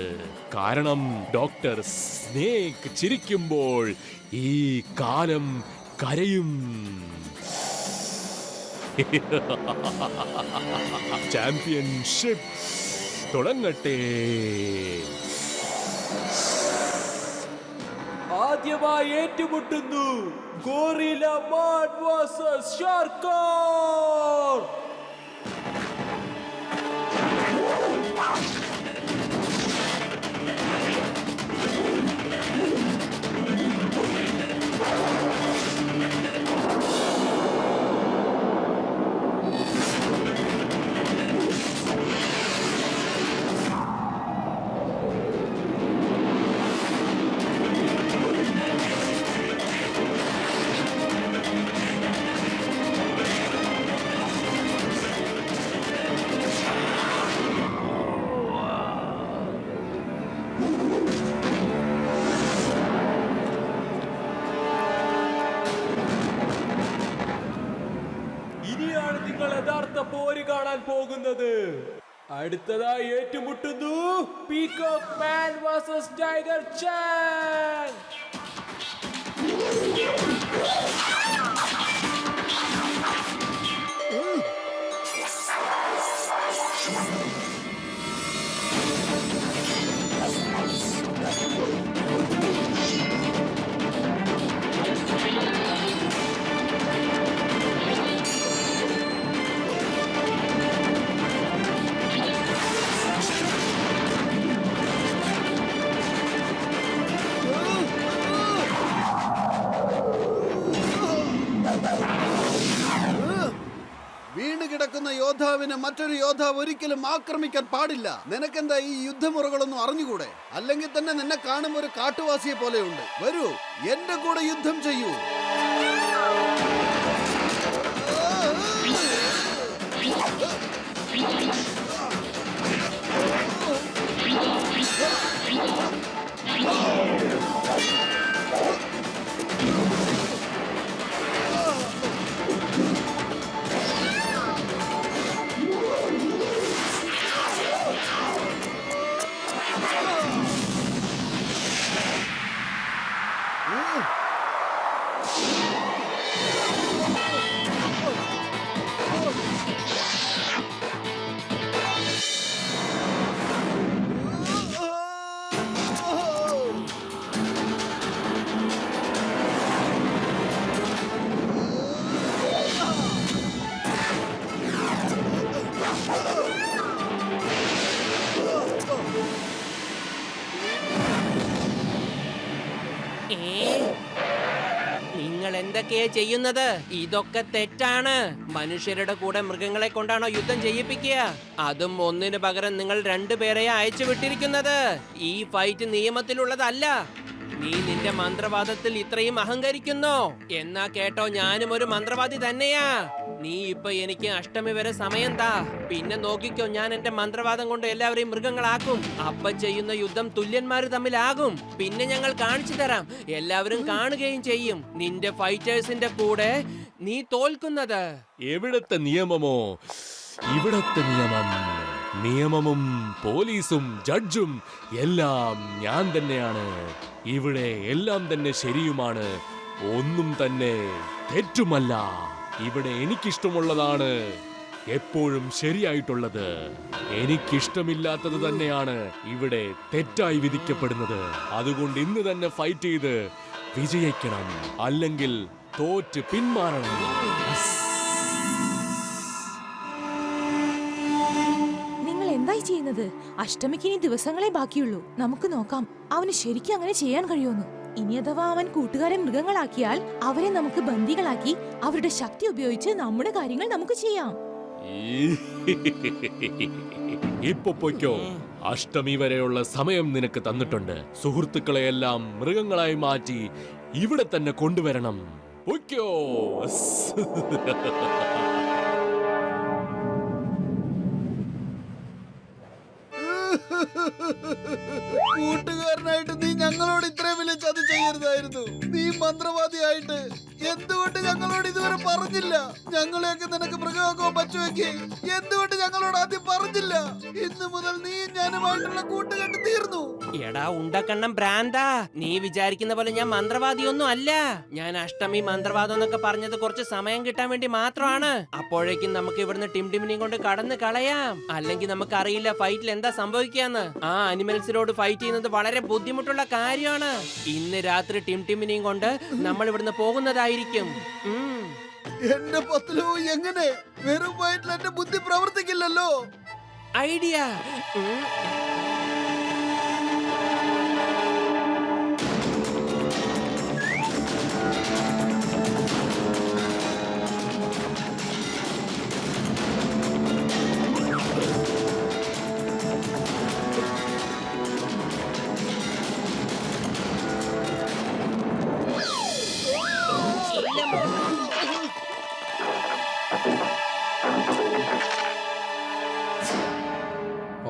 കാരണം ഡോക്ടർ സ്നേക്ക് ചിരിക്കുമ്പോൾ ഈ കാലം കരയും. ചാമ്പ്യൻഷിപ്പ് തുടങ്ങട്ടെ. ആദ്യമായി ഏറ്റുമുട്ടുന്നു ഗോറില്ല മാൻ വേഴ്സസ് ഷാർക്കോർ. ഇനിയാണ് നിങ്ങൾ യഥാർത്ഥ പോര് കാണാൻ പോകുന്നത്. അടുത്തതായി ഏറ്റുമുട്ടുന്നു പീകോക്ക് മാൻ വേഴ്സസ് ടൈഗർ ചാൻ. വീണ് കിടക്കുന്ന യോദ്ധാവിനെ മറ്റൊരു യോദ്ധാവ് ഒരിക്കലും ആക്രമിക്കാൻ പാടില്ല. നിനക്കെന്താ ഈ യുദ്ധമുറകളൊന്നും അറിഞ്ഞുകൂടെ? അല്ലെങ്കിൽ തന്നെ നിന്നെ കാണും ഒരു കാട്ടുവാസിയെ പോലെയുണ്ട്. വരൂ, എന്റെ കൂടെ യുദ്ധം ചെയ്യൂ. നിങ്ങൾ എന്തൊക്കെയാ ചെയ്യുന്നത്? ഇതൊക്കെ തെറ്റാണ്. മനുഷ്യരുടെ കൂടെ മൃഗങ്ങളെ കൊണ്ടാണോ യുദ്ധം ചെയ്യിപ്പിക്കുക? അതും ഒന്നിനു പകരം നിങ്ങൾ രണ്ടുപേരെ അയച്ചു വിട്ടിരിക്കുന്നത്. ഈ ഫൈറ്റ് നിയമത്തിലുള്ളതല്ല. നീ നിന്റെ മന്ത്രവാദത്തിൽ ഇത്രയും അഹങ്കരിക്കുന്നു. എന്നാ കേട്ടോ, ഞാനും ഒരു മന്ത്രവാദി തന്നെയാ. നീ ഇപ്പൊ എനിക്ക് അഷ്ടമി വരെ സമയം താ. പിന്നെ നോക്കിക്കോ, ഞാൻ എന്റെ മന്ത്രവാദം കൊണ്ട് എല്ലാവരെയും മൃഗങ്ങളാക്കും. അപ്പൊ ചെയ്യുന്ന യുദ്ധം തുല്യന്മാര് തമ്മിലാകും. പിന്നെ ഞങ്ങൾ കാണിച്ചു തരാം. എല്ലാവരും കാണുകയും ചെയ്യും നിന്റെ ഫൈറ്റേഴ്സിന്റെ കൂടെ നീ തോൽക്കുന്നത്. എവിടത്തെ നിയമമോ ഇവിടത്തെ നിയമം. നിയമവും പോലീസും ജഡ്ജും എല്ലാം ഞാൻ തന്നെയാണ്. ഇവിടെ എല്ലാം തന്നെ ശരിയുമാണ്, ഒന്നും തന്നെ തെറ്റുമല്ല. ഇവിടെ എനിക്കിഷ്ടമുള്ളതാണ് എപ്പോഴും ശരിയായിട്ടുള്ളത്. എനിക്കിഷ്ടമില്ലാത്തത് തന്നെയാണ് ഇവിടെ തെറ്റായി വിധിക്കപ്പെടുന്നത്. അതുകൊണ്ട് ഇന്ന് തന്നെ ഫൈറ്റ് ചെയ്ത് വിജയിക്കണം, അല്ലെങ്കിൽ തോറ്റ് പിന്മാറണം. നിങ്ങൾ എന്തായി ചെയ്യുന്നത്? അഷ്ടമിക്ക് ഇനി ദിവസങ്ങളെ ബാക്കിയുള്ളൂ. നമുക്ക് നോക്കാം അവന് ശരിക്കും അങ്ങനെ ചെയ്യാൻ കഴിയുമെന്ന്. ഇനി അഥവാ അവൻ കൂട്ടുകാരെ മൃഗങ്ങളാക്കിയാൽ അവരെ നമുക്ക് ബന്ദികളാക്കി അവരുടെ ശക്തി ഉപയോഗിച്ച് നമ്മുടെ കാര്യങ്ങൾ നമുക്ക് ചെയ്യാം. ഇപ്പൊ പൊയ്ക്കോ. അഷ്ടമി വരെയുള്ള സമയം നിനക്ക് തന്നിട്ടുണ്ട്. സുഹൃത്തുക്കളെയെല്ലാം മൃഗങ്ങളായി മാറ്റി ഇവിടെ തന്നെ കൊണ്ടുവരണം. പൊയ്ക്കോ. കൂട്ടുകാരനായിട്ട് നീ ഞങ്ങളോട് ഇത്രയും വലിയ ചതി ചെയ്യരുതായിരുന്നു. നീ മന്ത്രവാദിയായിട്ട് എന്തുകൊണ്ട് ഞങ്ങളോട് ഇതുവരെ പറഞ്ഞില്ല? ഞങ്ങളെയൊക്കെ നിനക്ക് മൃഗമൊക്കെ പറ്റുമെങ്കിൽ എന്തുകൊണ്ട് ഞങ്ങളോട് ആദ്യം പറഞ്ഞില്ല? ഇന്നു മുതൽ നീ ഞാനുമായിട്ടുള്ള കൂട്ടുകെട്ട് തീർന്നു. എടാ ഉണ്ടക്കണ്ണം ഭ്രാന്താ, നീ വിചാരിക്കുന്ന പോലെ ഞാൻ മന്ത്രവാദിയൊന്നും അല്ല. ഞാൻ അഷ്ടമി മന്ത്രവാദം എന്നൊക്കെ പറഞ്ഞത് കുറച്ച് സമയം കിട്ടാൻ വേണ്ടി മാത്രമാണ്. അപ്പോഴേക്കും നമുക്ക് ഇവിടുന്ന് ടിംടിമിനെയും കൊണ്ട് കടന്ന് കളയാം. അല്ലെങ്കിൽ നമുക്ക് അറിയില്ല ഫൈറ്റിൽ എന്താ സംഭവിക്കാന്ന്. ആ അനിമൽസിനോട് ഫൈറ്റ് ചെയ്യുന്നത് വളരെ ബുദ്ധിമുട്ടുള്ള കാര്യമാണ്. ഇന്ന് രാത്രി ടിംടിമിനെയും കൊണ്ട് നമ്മൾ ഇവിടുന്ന് പോകുന്നതായിരിക്കും. എന്റെ പത്ലു, എങ്ങനെ? വെറും വയറ്റിൽ എന്റെ ബുദ്ധി പ്രവർത്തിക്കില്ലല്ലോ. ഐഡിയ.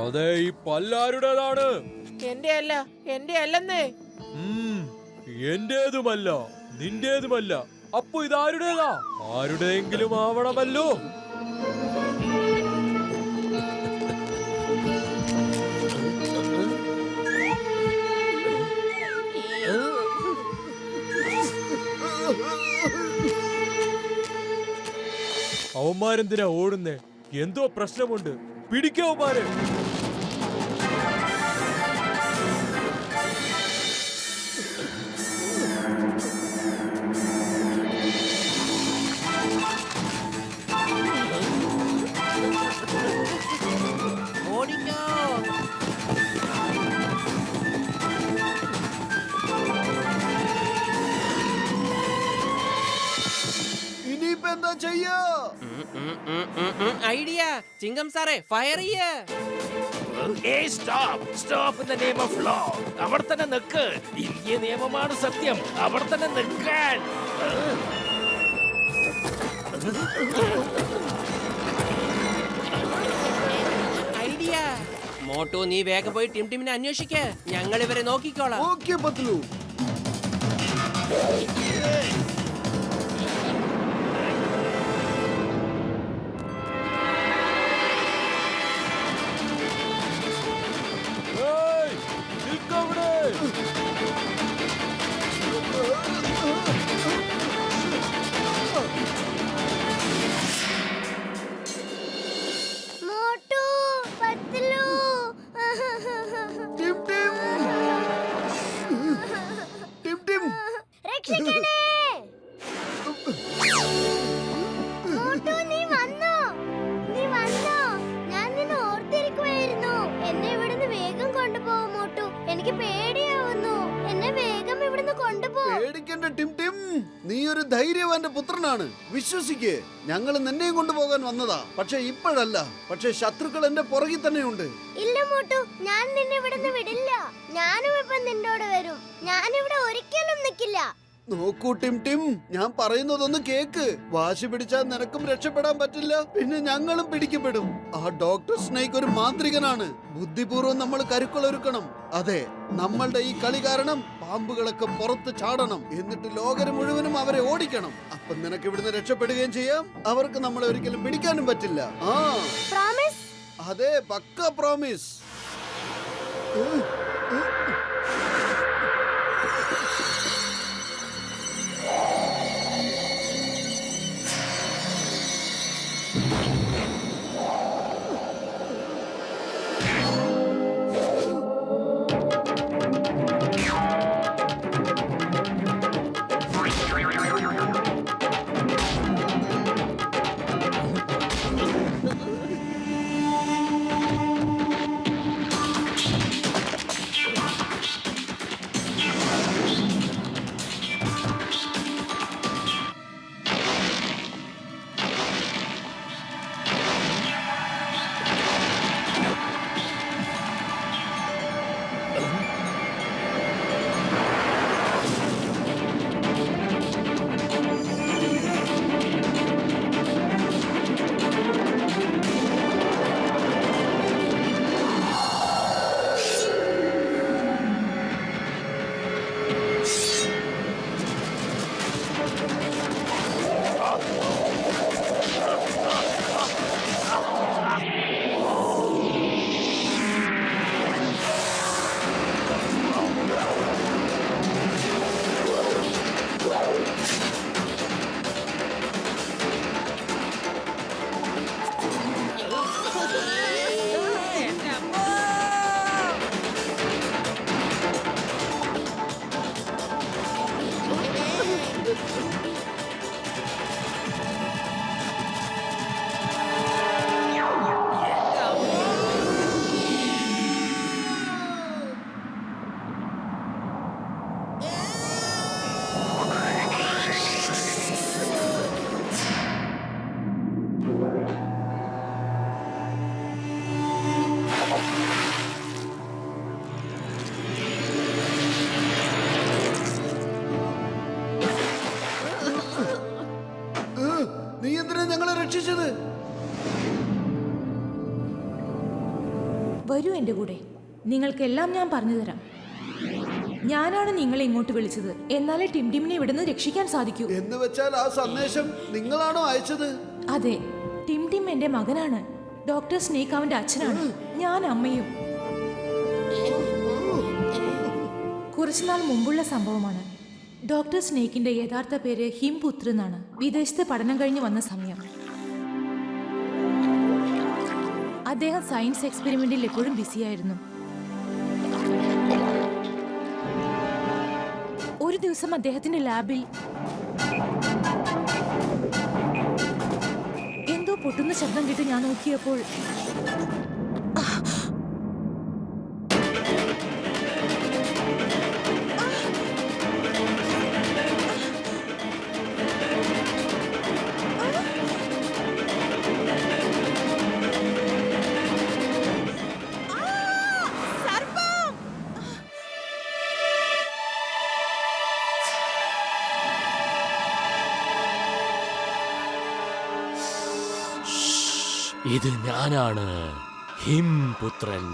അതെ, ഈ പല്ലാരുടേതാണ്. എന്റെ അല്ല, എന്റെ അല്ലെന്നേ. എന്റേതുമല്ല, നിന്റേതുമല്ല. അപ്പൊ ഇതാരുടേതാ? ആരുടെയെങ്കിലും ആവണമല്ലോ. അവന്മാരെന്തിനാ ഓടുന്നേ? എന്തോ പ്രശ്നമുണ്ട്. പിടിക്കവന്മാരെ. ഓടിക്കോ. ഇനിയിപ്പോ എന്താ ചെയ്യാ? ഐഡിയ. ചിങ്കം സാറേ, ഫയർ ചെയ്യ്. Stop in the name of law. അവിടെ തന്നെ നിൽക്ക്. ഇന്ത്യ നിയമമാണ് സത്യം. അവിടെ തന്നെ നിൽക്കാൻ. ഐഡിയ. മോട്ടു, നീ വേഗം പോയി ടിംടിമിനെ അന്വേഷിക്ക്. ഞങ്ങൾ ഇവരെ നോക്കിക്കോളാം. Okay Patlu. Motu, Patlu. Tim Tim. Tim Tim. രക്ഷിക്കണേ. മോട്ടു, നീ വന്നോ? നീ വന്നോ? ഞാൻ നിന്നെ ഓർത്തിരിക്കുവായിരുന്നു. എന്നെ ഇവിടുന്ന് വേഗം കൊണ്ടുപോകും മോട്ടു. എനിക്ക് പേടിയാവുന്നു. എന്നെ വേഗം ഇവിടുന്ന് കൊണ്ടുപോ. പേടിക്കണ്ട ടിം ടിം, നീ ഒരു ധൈര്യവാന്റെ പുത്രനാണ്. വിശ്വസിക്ക്, ഞങ്ങൾ നിന്നെയും കൊണ്ടുപോകാൻ വന്നതാ. പക്ഷെ ഇപ്പോഴല്ല. പക്ഷെ ശത്രുക്കൾ എന്റെ പുറകിൽ തന്നെയുണ്ട്. ഇല്ല മോട്ടു, ഞാൻ നിന്നെ ഇവിടുന്ന് വിടില്ല. ഞാനും ഇപ്പൊ നിന്നോട് വരും. ഞാനിവിടെ ഒരിക്കലും നിൽക്കില്ല. നോക്കൂ ടിം ടിം, ഞാൻ പറയുന്നതൊന്ന് കേക്ക്. വാശി പിടിച്ചാൽ നിനക്കും രക്ഷപ്പെടാൻ പറ്റില്ല, പിന്നെ ഞങ്ങളും പിടിക്കപ്പെടും. ആ ഡോക്ടർ സ്നേക്ക് ഒരു മാന്ത്രികനാണ്. ബുദ്ധിപൂർവ്വം നമ്മൾ കരുക്കളൊരുക്കണം. അതെ, നമ്മളുടെ ഈ കളി കാരണം പാമ്പുകളൊക്കെ പുറത്ത് ചാടണം. എന്നിട്ട് ലോകം മുഴുവനും അവരെ ഓടിക്കണം. അപ്പൊ നിനക്ക് ഇവിടുന്ന് രക്ഷപ്പെടുകയും ചെയ്യാം. അവർക്ക് നമ്മളെ ഒരിക്കലും പിടിക്കാനും പറ്റില്ല. ആ പ്രോമിസ്? അതെ, പക്ക പ്രോമിസ്. നീ എന്തിനാ ഞങ്ങളെ രക്ഷിച്ചത്? വരൂ എന്റെ കൂടെ, നിങ്ങൾക്കെല്ലാം ഞാൻ പറഞ്ഞു തരാം. ഞാനാണ് നിങ്ങളെ ഇങ്ങോട്ട് വിളിച്ചത്. എന്നാലേ ടിം ടിമിനെ ഇവിടുന്ന് രക്ഷിക്കാൻ സാധിക്കൂ. എന്ന് വെച്ചാൽ ആ സന്ദേശം നിങ്ങളാണോ അയച്ചത്? അതെ, ടിം ടിം എന്റെ മകനാണ്. ഡോക്ടർ സ്നേക്ക് അവന്റെ അച്ഛനാണ്. ഞാൻ അമ്മയും. കുറച്ചുനാൾ മുമ്പുള്ള സംഭവമാണ്. ഡോക്ടർ സ്നേക്കിന്റെ യഥാർത്ഥ പേര് ഹിംപുത്ര എന്നാണ്. വിദേശത്ത് പഠനം കഴിഞ്ഞ് വന്ന സമയം അദ്ദേഹം സയൻസ് എക്സ്പെരിമെന്റിൽ എപ്പോഴും ബിസിയായിരുന്നു. ഒരു ദിവസം അദ്ദേഹത്തിന്റെ ലാബിൽ എന്തോ പൊട്ടുന്ന ശബ്ദം കേട്ട് ഞാൻ നോക്കിയപ്പോൾ ഇത് ഞാനാണ്, ഹിംപുത്രൻ.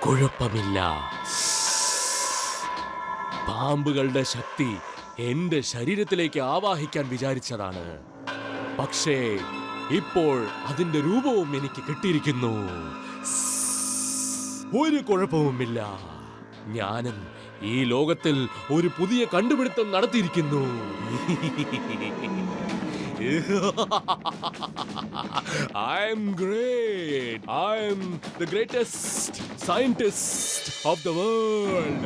കുഴപ്പമില്ല. പാമ്പുകളുടെ ശക്തി എന്റെ ശരീരത്തിലേക്ക് ആവാഹിക്കാൻ വിചാരിച്ചതാണ്. പക്ഷേ ഇപ്പോൾ അതിന്റെ രൂപവും എനിക്ക് കിട്ടിയിരിക്കുന്നു. ഒരു കുഴപ്പവുമില്ല. ഞാനും ഈ ലോകത്തിൽ ഒരു പുതിയ കണ്ടുപിടുത്തം നടത്തിയിരിക്കുന്നു. I am great. I am the greatest scientist of the world.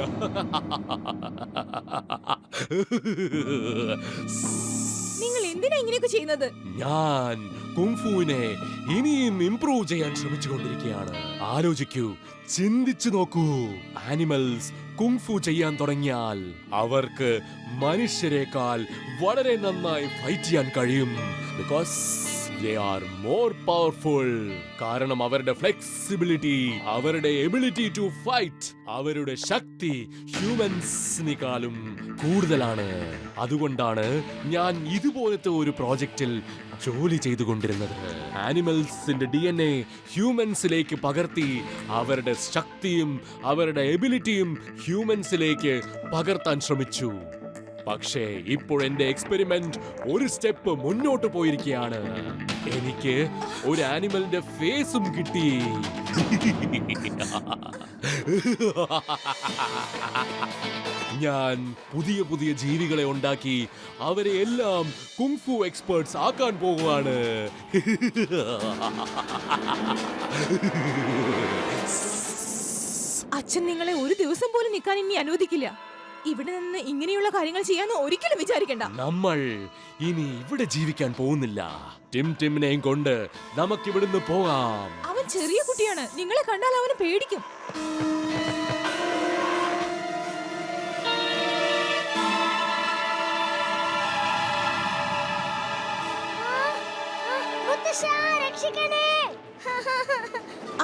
നിങ്ങൾ എന്തിനാ ഇങ്ങനെയൊക്കെ ചെയ്യുന്നത്? ഞാൻ കുങ്ഫുവിനെ ഇനിയും ഇംപ്രൂവ് ചെയ്യാൻ ശ്രമിച്ചുകൊണ്ടിരിക്കുകയാണ്. ആലോചിക്കൂ, ചിന്തിച്ചു നോക്കൂ, ആനിമൽസ് കുങ്ഫു ചെയ്യാൻ തുടങ്ങിയാൽ അവർക്ക് മനുഷ്യരെക്കാൾ വളരെ നന്നായി ഫൈറ്റ് ചെയ്യാൻ കഴിയും. Because they are more powerful. കാരണം അവരുടെ ഫ്ലെക്സിബിലിറ്റി, അവരുടെ എബിലിറ്റി ടു ഫൈറ്റ്, അവരുടെ ശക്തി ഹ്യൂമൻസിനേക്കാളും കൂടുതലാണ്. അതുകൊണ്ടാണ് ഞാൻ ഇതുപോലത്തെ ഒരു പ്രോജക്റ്റിൽ ജോലി ചെയ്തുകൊണ്ടിരുന്നത്. ആനിമൽസിന്റെ DNA ഹ്യൂമൻസിലേക്ക് പകർത്തി അവരുടെ ശക്തിയും അവരുടെ എബിലിറ്റിയും ഹ്യൂമൻസിലേക്ക് പകർത്താൻ ശ്രമിച്ചു. പക്ഷേ ഇപ്പോൾ എന്റെ എക്സ്പെരിമെന്റ് ഒരു സ്റ്റെപ്പ് മുന്നോട്ട് പോയിരിക്കുകയാണ്. എനിക്ക് ഒരു ആനിമലിന്റെ ഫേസും കിട്ടി. ഞാൻ പുതിയ പുതിയ ജീവികളെ ഉണ്ടാക്കി അവരെ എല്ലാം കുങ്ഫു എക്സ്പേർട്സ് ആക്കാൻ പോകുവാണ്. അച്ഛൻ നിങ്ങളെ ഒരു ദിവസം പോലും നിൽക്കാൻ ഇനി അനുവദിക്കില്ല. ഇവിടെ നിന്ന് ഇങ്ങനെയുള്ള കാര്യങ്ങൾ ചെയ്യാന്ന് ഒരിക്കലും വിചാരിക്കണ്ട. നമ്മൾ ഇനി ഇവിടെ ജീവിക്കാൻ പോകുന്നില്ല. ടിമിനെയും കൊണ്ട് നമുക്കിവിടുന്ന് പോകാം. അവൻ ചെറിയ കുട്ടിയാണ്, നിങ്ങളെ കണ്ടാൽ അവന് പേടിക്കും.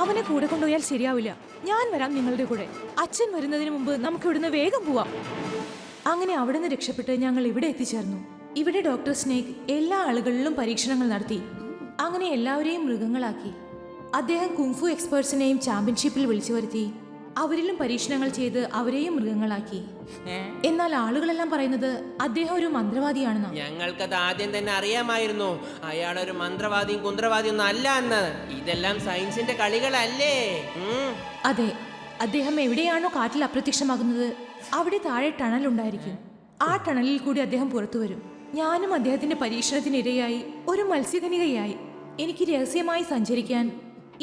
അവനെ കൂടെ കൊണ്ടുപോയാൽ ശരിയാവില്ല. ഞാൻ വരാം നിങ്ങളുടെ കൂടെ. അച്ഛൻ വരുന്നതിന് മുമ്പ് നമുക്ക് ഇവിടുന്ന് വേഗം പോവാം. അങ്ങനെ അവിടെ നിന്ന് രക്ഷപ്പെട്ട് ഞങ്ങൾ ഇവിടെ എത്തിച്ചേർന്നു. ഇവിടെ ഡോക്ടർ സ്നേക് എല്ലാ ആളുകളിലും പരീക്ഷണങ്ങൾ നടത്തി. അങ്ങനെ എല്ലാവരെയും മൃഗങ്ങളാക്കി. അദ്ദേഹം കുങ്ഫു എക്സ്പേർട്സിനെയും ചാമ്പ്യൻഷിപ്പിൽ വിളിച്ചു വരുത്തി. അവരിലും പരീക്ഷണങ്ങൾ ചെയ്ത് അവരെയും മൃഗങ്ങളാക്കി. എന്നാൽ ആളുകളെല്ലാം പറയുന്നത് അദ്ദേഹം ഒരു മന്ത്രവാദിയാണെന്ന്. ഞങ്ങൾക്കത് ആദ്യം തന്നെ അറിയാമായിരുന്നു. അയാൾ ഒരു മന്ത്രവാദിയും കുന്ത്രവാദിയും ഒന്നും അല്ല എന്ന്. ഇതെല്ലാം സയൻസിന്റെ കളികളല്ലേ? അതെ, അദ്ദേഹം എവിടെയാണോ കാറ്റിൽ അപ്രത്യക്ഷമാകുന്നത് അവിടെ താഴെ ടണൽ ഉണ്ടായിരിക്കും. ആ ടണലിൽ കൂടി അദ്ദേഹം പുറത്തു വരും. ഞാനും അദ്ദേഹത്തിന്റെ പരീക്ഷണത്തിനിരയായി ഒരു മത്സ്യകനികയായി. എനിക്ക് രഹസ്യമായി സഞ്ചരിക്കാൻ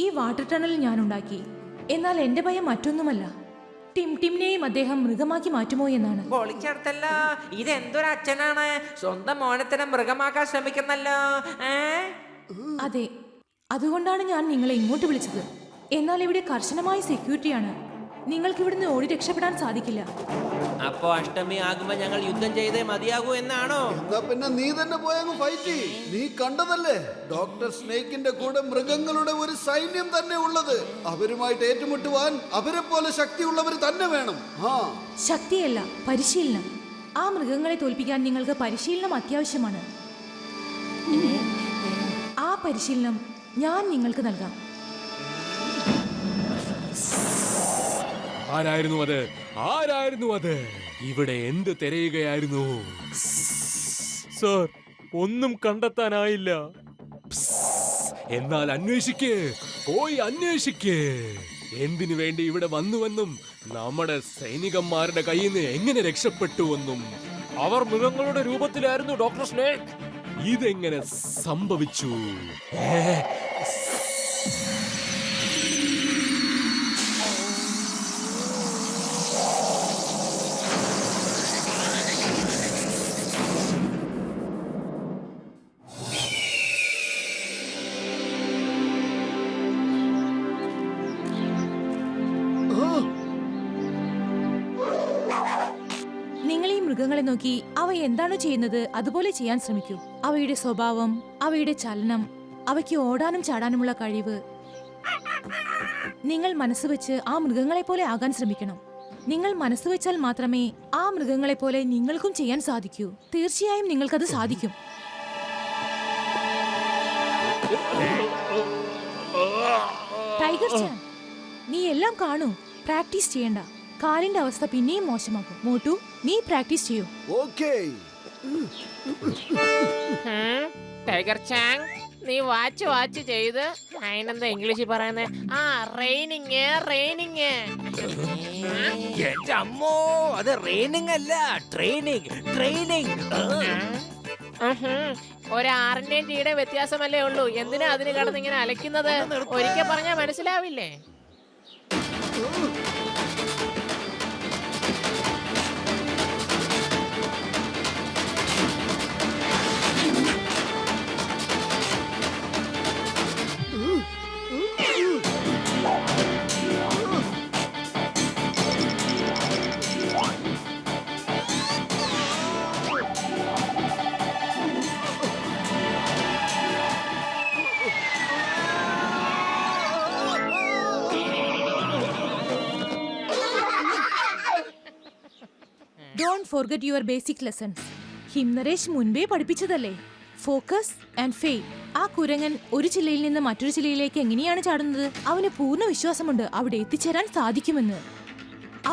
ഈ വാട്ടർ ടണൽ ഞാൻ ഉണ്ടാക്കി. എന്നാൽ എന്റെ ഭയം മറ്റൊന്നുമല്ല, ടിമിനെയും അദ്ദേഹം മൃഗമാക്കി മാറ്റുമോ എന്നാണ്. പൊളിച്ചെടുത്തല്ല, ഇതെന്തൊരു അച്ഛനാണ്, സ്വന്തം മോനെ തന്നെ മൃഗമാക്കാൻ ശ്രമിക്കുന്നല്ലോ. അതെ, അതുകൊണ്ടാണ് ഞാൻ നിങ്ങളെ ഇങ്ങോട്ട് വിളിച്ചത്. എന്നാൽ ഇവിടെ കർശനമായ സെക്യൂരിറ്റിയാണ്. നിങ്ങൾക്ക് ഇവിടുന്ന് ഓടി രക്ഷപ്പെടാൻ സാധിക്കില്ല. അപ്പോ അഷ്ടമി ആകുമ്പോ ഞങ്ങൾ യുദ്ധം ചെയ്തേ മതിയാകൂ എന്നാണോ? എന്നാ പിന്നെ നീ തന്നെ പോയങ്ങ് ഫൈറ്റ്. നീ കണ്ടതല്ലേ, ഡോക്ടർ സ്നേക്കിന്റെ കൂടെ മൃഗങ്ങളുടെ ഒരു സൈന്യം തന്നെ ഉള്ളത്. അവരുമായിട്ട് ഏറ്റുമുട്ടുവാൻ അവരെ പോലെ ശക്തിയുള്ളവർ തന്നെ വേണം. ശക്തിയല്ല, പരിശീലനം. ആ മൃഗങ്ങളെ തോൽപ്പിക്കാൻ നിങ്ങൾക്ക് പരിശീലനം അത്യാവശ്യമാണ്. ആ പരിശീലനം ഞാൻ നിങ്ങൾക്ക് നൽകാം. ആരായിരുന്നു അത്? ഇവിടെ എന്ത് തിരയുകയായിരുന്നു? സർ, ഒന്നും കണ്ടെത്താനായില്ല. എന്നാൽ അന്വേഷിക്കേ, പോയി അന്വേഷിക്കേ. എന്തിനു വേണ്ടി ഇവിടെ വന്നുവെന്നും നമ്മുടെ സൈനികന്മാരുടെ കയ്യിൽ നിന്ന് എങ്ങനെ രക്ഷപ്പെട്ടുവെന്നും. അവർ മൃഗങ്ങളുടെ രൂപത്തിലായിരുന്നു ഡോക്ടർ സ്നേക്. ഇതെങ്ങനെ സംഭവിച്ചു? നിങ്ങൾ ഈ മൃഗങ്ങളെ നോക്കി അവ എന്താണോ ചെയ്യുന്നത് അതുപോലെ ചെയ്യാൻ ശ്രമിക്കൂ. അവയുടെ സ്വഭാവം, അവയുടെ ചലനം, അവയ്ക്ക് ഓടാനും ചാടാനുമുള്ള കഴിവ്. നിങ്ങൾ മനസ്സ് വെച്ച് ആ മൃഗങ്ങളെ പോലെ ആകാൻ ശ്രമിക്കണം. നിങ്ങൾ മനസ്സ് വെച്ചാൽ മാത്രമേ ആ മൃഗങ്ങളെ പോലെ നിങ്ങൾക്കും ചെയ്യാൻ സാധിക്കൂ. തീർച്ചയായും നിങ്ങൾക്കത് സാധിക്കും. ടൈഗർ ചാൻ, നീ എല്ലാം കാണൂ. പ്രാക്ടീസ് ചെയ്യണ്ട. കാലിന്റെ അവസ്ഥ പിന്നെയും മോശമാകും. മോട്ടു, നീ പ്രാക്ടീസ് ചെയ്യൂ. ഓക്കേ. ടൈഗർ ചാങ്, നീ വാച്ച് ചെയ്ത് അതിനെന്താ ഇംഗ്ലീഷിൽ പറയുന്നേ? റെയിനിങ്. എന്റെ അമ്മോ, അത് റെയിനിങ് അല്ല, ട്രെയിനിങ്. ഒരു ആറിന്റെയും ടീയുടെ വ്യത്യാസമല്ലേ ഉള്ളൂ. എന്തിനാ അതിന് കിടന്ന് ഇങ്ങനെ അലക്കുന്നത്? ഒരിക്കൽ പറഞ്ഞാൽ മനസ്സിലാവില്ലേ? Don't forget your basic lessons. ഹിംനരേഷ് മുൻപേ പഠിപ്പിച്ചതല്ലേ? Focus and faith. ആ കുരങ്ങൻ ഒരു ചില്ലയിൽ നിന്ന് മറ്റൊരു ചില്ലയിലേക്ക് എങ്ങനെയാണ് ചാടുന്നത്? അവന് പൂർണ്ണ വിശ്വാസമുണ്ട് അവിടെ എത്തിച്ചേരാൻ സാധിക്കുമെന്ന്.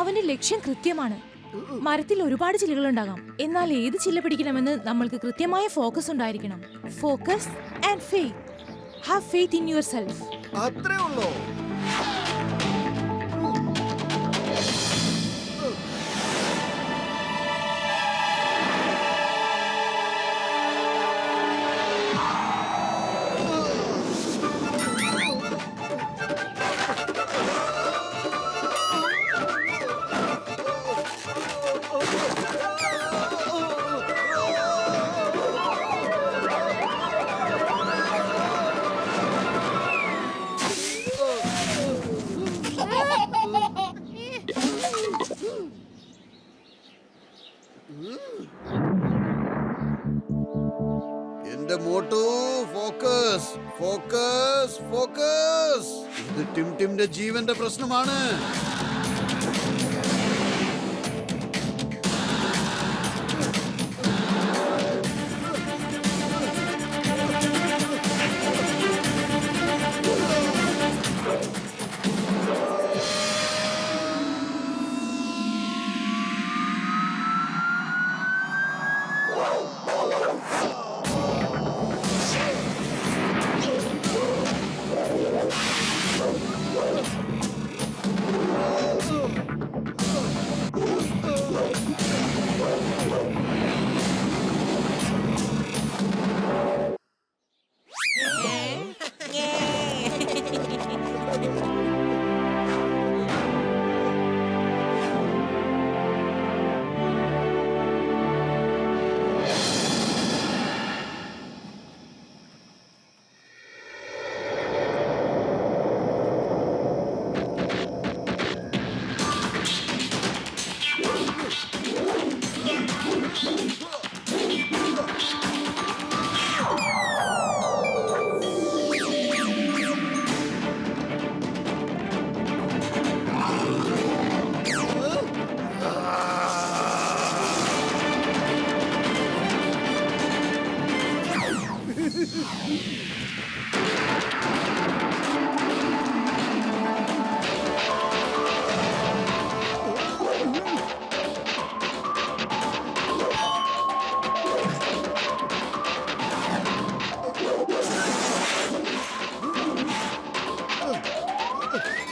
അവന്റെ ലക്ഷ്യം കൃത്യമാണ്. മരത്തിൽ ഒരുപാട് ചില്ലകളുണ്ടാകാം, എന്നാൽ ഏത് ചില്ല പിടിക്കണമെന്ന് നമ്മൾക്ക് കൃത്യമായ ഫോക്കസ് ഉണ്ടായിരിക്കണം. Focus and faith. Have faith in your self. അത്രേ ഉള്ളൂ. എന്റെ മോട്ടു, ഫോക്കസ് ഫോക്കസ് ഫോക്കസ്. ഇത് ടിംടിന്റെ ജീവന്റെ പ്രശ്നമാണ്.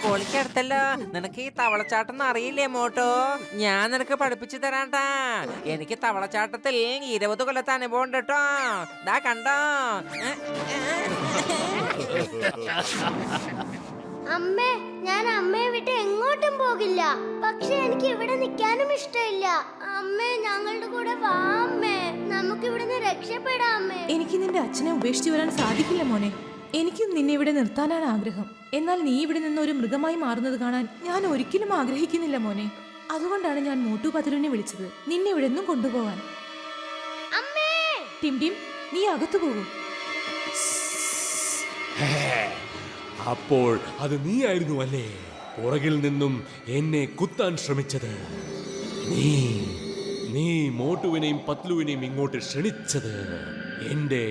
പൊളിക്കടുത്തല്ലോ. നിനക്ക് ഈ തവളച്ചാട്ടം അറിയില്ലേ മോട്ടോ? ഞാൻ നിനക്ക് പഠിപ്പിച്ചു തരാട്ടാ. എനിക്ക് തവളച്ചാട്ടത്തിൽ 20 കൊല്ലത്തെ അനുഭവം ഉണ്ട് കേട്ടോ. ദാ കണ്ടോ? അമ്മേ, ഞാൻ അമ്മയെ വിട്ട് എങ്ങോട്ടും പോകില്ല. പക്ഷെ എനിക്ക് ഇവിടെ നിൽക്കാനും ഇഷ്ടമില്ല. അമ്മേ, ഞങ്ങളുടെ കൂടെ വാ അമ്മേ. നമുക്ക് ഇവിടുന്ന് രക്ഷപ്പെടാം അമ്മേ. എനിക്ക് നിന്റെ അച്ഛനെ ഉപേക്ഷിച്ചു വരാൻ സാധിക്കില്ല മോനെ. എനിക്കും നിന്നെ ഇവിടെ നിർത്താനാണ് ആഗ്രഹം. എന്നാൽ നീ ഇവിടെ നിന്ന് ഒരു മൃഗമായി മാറുന്നത് കാണാൻ ഞാൻ ഒരിക്കലും ആഗ്രഹിക്കുന്നില്ല മോനെ. അതുകൊണ്ടാണ് ഞാൻ മോട്ടു പത്ലുവിനെ വിളിച്ചത്, നിന്നെ ഇവിടെ നിന്നും കൊണ്ടുപോകാൻ. ടിം ടിം, നീ അകത്തു പോകൂ. അപ്പോൾ അത് നീയായിരുന്നു അല്ലേ പുറകിൽ നിന്നും എന്നെ കുത്താൻ ശ്രമിച്ചത്? നീ മോട്ടുവിനെയും പത്ലുവിനെയും ഇങ്ങോട്ട് ക്ഷണിച്ചത് എന്റെ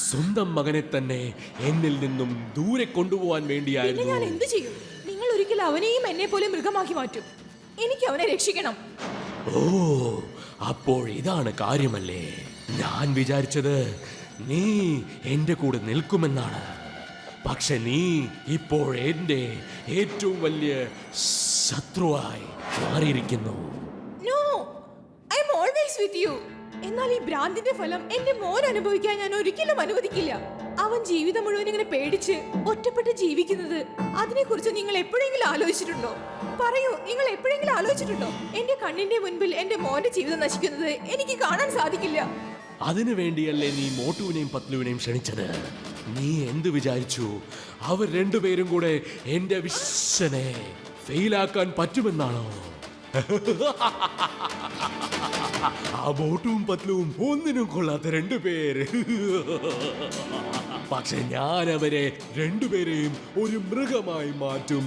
സ്വന്തം മകനെ തന്നെ എന്നിൽ നിന്നും ദൂരെ കൊണ്ടുപോകാൻ പിന്നെ വേണ്ടിയായിരുന്നു. ഞാൻ എന്ത് ചെയ്യും? നിങ്ങൾ ഒരിക്കലും അവനെയും എന്നെ പോലെ മൃഗമാക്കി മാറ്റും. എനിക്ക് അവനെ രക്ഷിക്കണം. ഓ, അപ്പോൾ ഇതാണ് കാര്യമല്ലേ? ഞാൻ വിചാരിച്ചത് നീ എന്റെ കൂടെ നിൽക്കുമെന്നാണ്. പക്ഷെ നീ ഇപ്പോൾ എന്റെ ഏറ്റവും വലിയ ശത്രുവായി മാറിയിരിക്കുന്നു. No, I am always with you. എന്നാൽ ഈ ഭ്രാന്തിന്റെ ഫലം എന്റെ മോൻ അനുഭവിക്കാൻ ഞാൻ ഒരിക്കലും അനുവദിക്കില്ല. അവൻ ജീവിതം മുഴുവൻ ഇങ്ങനെ പേടിച്ച് ഒറ്റപ്പെട്ട് ജീവിക്കുന്നത്, അതിനെക്കുറിച്ച് നിങ്ങൾ എപ്പോഴെങ്കിലും ആലോചിച്ചിട്ടുണ്ടോ? പറയൂ, നിങ്ങൾ എപ്പോഴെങ്കിലും ആലോചിച്ചിട്ടുണ്ടോ? എന്റെ കണ്ണിന്റെ മുൻപിൽ എന്റെ മോന്റെ ജീവിതം നശിക്കുന്നത് എനിക്ക് കാണാൻ സാധിക്കില്ല. അതിനു വേണ്ടിയല്ലേ നീ മോട്ടുവിനെയും പത്ലുവിനെയും ക്ഷണിച്ചത്? നീ എന്ത് വിചാരിച്ചു? അവർ രണ്ടുപേരും കൂടെ എന്റെ വിശ്വനെ ഫെയിലാക്കാൻ പറ്റുമെന്നാണോ? ആ മോട്ടുവും പത്ലുവും ഒന്നിനും കൊള്ളാത്ത രണ്ടുപേര്. പക്ഷെ ഞാൻ അവരെ രണ്ടുപേരെയും ഒരു മൃഗമായി മാറ്റും.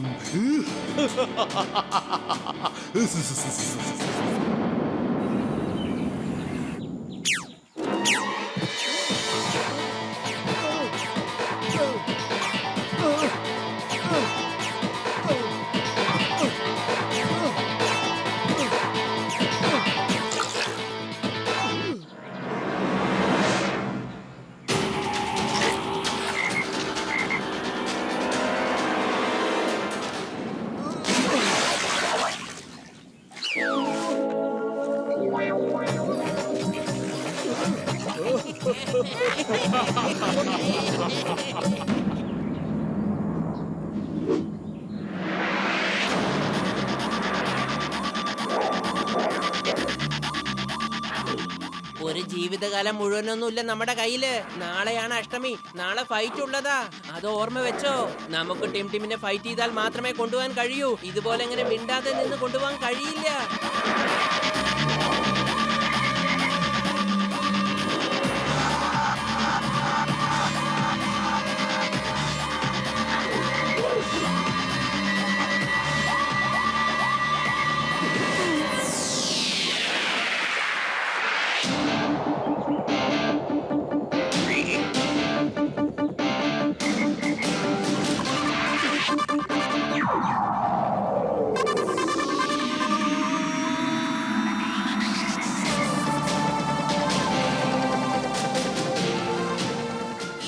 ഒരു ജീവിതകാലം മുഴുവനൊന്നുമില്ല നമ്മുടെ കയ്യില്. നാളെയാണ് അഷ്ടമി. നാളെ ഫൈറ്റ് ഉള്ളതാ, അത് ഓർമ്മ വെച്ചോ. നമുക്ക് ടിമിനെ ഫൈറ്റ് ചെയ്താൽ മാത്രമേ കൊണ്ടുപോകാൻ കഴിയൂ. ഇതുപോലെ എങ്ങനെ മിണ്ടാതെ നിന്ന് കൊണ്ടുപോകാൻ കഴിയില്ല.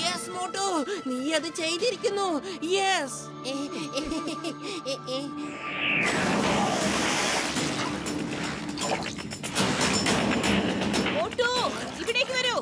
യെസ് മോട്ടു, നീ അത് ചെയ്തിരിക്കുന്നു. യെസ്. മോട്ടു, ഇവിടേക്ക് വരൂ.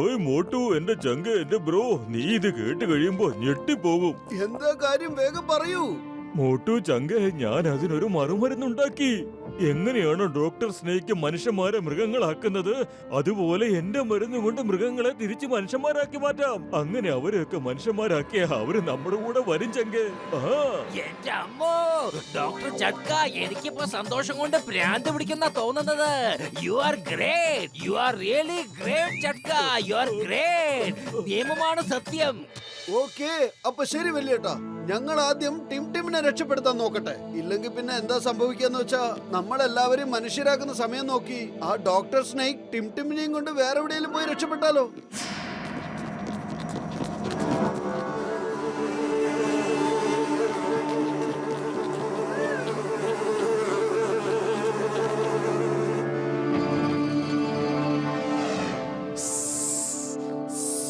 ഓയ് മോട്ടു, എന്റെ ചങ്ക്, എന്റെ ബ്രോ, നീ ഇത് കേട്ട് കഴിയുമ്പോ ഞെട്ടിപ്പോകും. എന്താ കാര്യം, വേഗം പറയൂ. മോട്ടു ചങ്ക്, ഞാൻ അതിനൊരു മറുമരുന്നുണ്ടാക്കി. എങ്ങനെയാണോ ഡോക്ടർ സ്നേക്ക് മനുഷ്യന്മാരെ മൃഗങ്ങളാക്കുന്നത്, അതുപോലെ എന്റെ മരുന്ന് കൊണ്ട് മൃഗങ്ങളെ തിരിച്ച് മനുഷ്യന്മാരാക്കി മാറ്റാം. അങ്ങനെ അവരെയൊക്കെ മനുഷ്യന്മാരാക്കിയ അവര് നമ്മുടെ കൂടെ വരും ചങ്ക്. എന്റെ അമ്മോ, ഡോക്ടർ ചട്ക, എനിക്കിപ്പോ സന്തോഷം കൊണ്ട് ഭ്രാന്ത് പിടിക്കുന്ന തോന്നുന്നത്. You are great, you are really great ചട്ക, യു ആർ ഗ്രേറ്റ്. നിയമമാണ് സത്യം. ഓക്കേ, അപ്പൊ ശരി വലിയേട്ടാ, ഞങ്ങൾ ആദ്യം ടിമിനെ രക്ഷപ്പെടുത്താൻ നോക്കട്ടെ. ഇല്ലെങ്കിൽ പിന്നെ എന്താ സംഭവിക്കാന്ന് വെച്ചാ നമ്മളെല്ലാവരും മനുഷ്യരാക്കുന്ന സമയം നോക്കി ആ ഡോക്ടർ സ്നേക്ക് ടിമിനെയും കൊണ്ട് വേറെ എവിടെയെങ്കിലും പോയി രക്ഷപ്പെട്ടാലോ?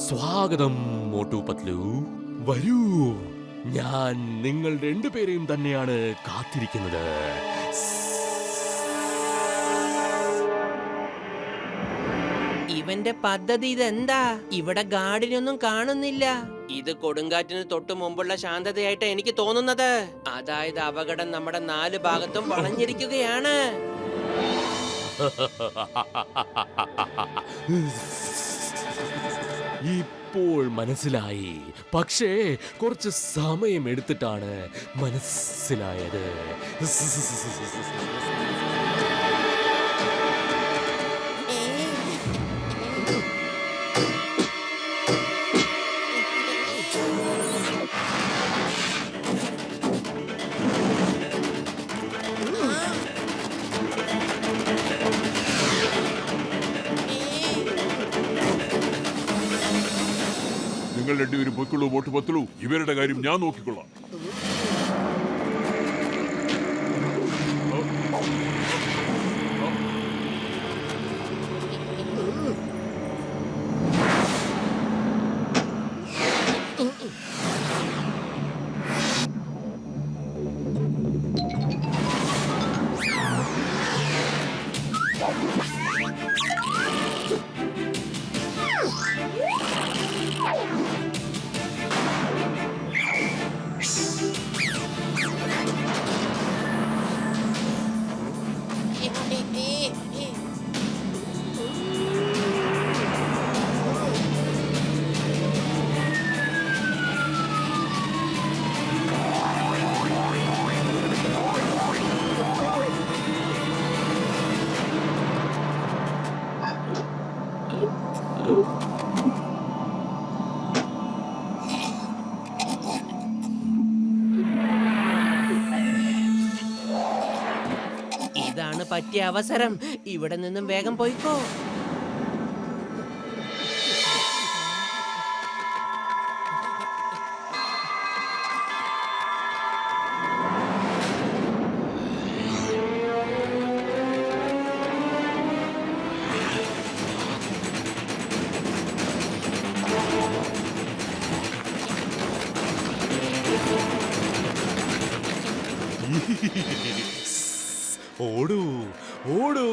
സ്വാഗതം മോട്ടു പത്ലു, വരൂ. ഞാൻ നിങ്ങൾ രണ്ടുപേരെയും തന്നെയാണ് കാത്തിരിക്കുന്നത്. ഇവന്റെ പദ്ധതി ഇതെന്താ? ഇവിടെ ഗാർഡിനൊന്നും കാണുന്നില്ല. ഇത് കൊടുങ്കാറ്റിന് തൊട്ടു മുമ്പുള്ള ശാന്തതയായിട്ട് എനിക്ക് തോന്നുന്നത്. അതായത് അപകടം നമ്മുടെ 4 ഭാഗത്തും വളഞ്ഞിരിക്കുകയാണ്. ഇപ്പോൾ മനസ്സിലായി, പക്ഷേ കുറച്ച് സമയം എടുത്തിട്ടാണ് മനസ്സിലായത്. നിങ്ങൾ രണ്ടുപേരും പൊയ്ക്കുള്ളൂ മോട്ടു പത്ലു, ഇവരുടെ കാര്യം ഞാൻ നോക്കിക്കൊള്ളാം. ഇതാണ് പറ്റിയ അവസരം. ഇവിടെ നിന്നും വേഗം പോയിക്കോ. ഓടൂ ഓടൂ,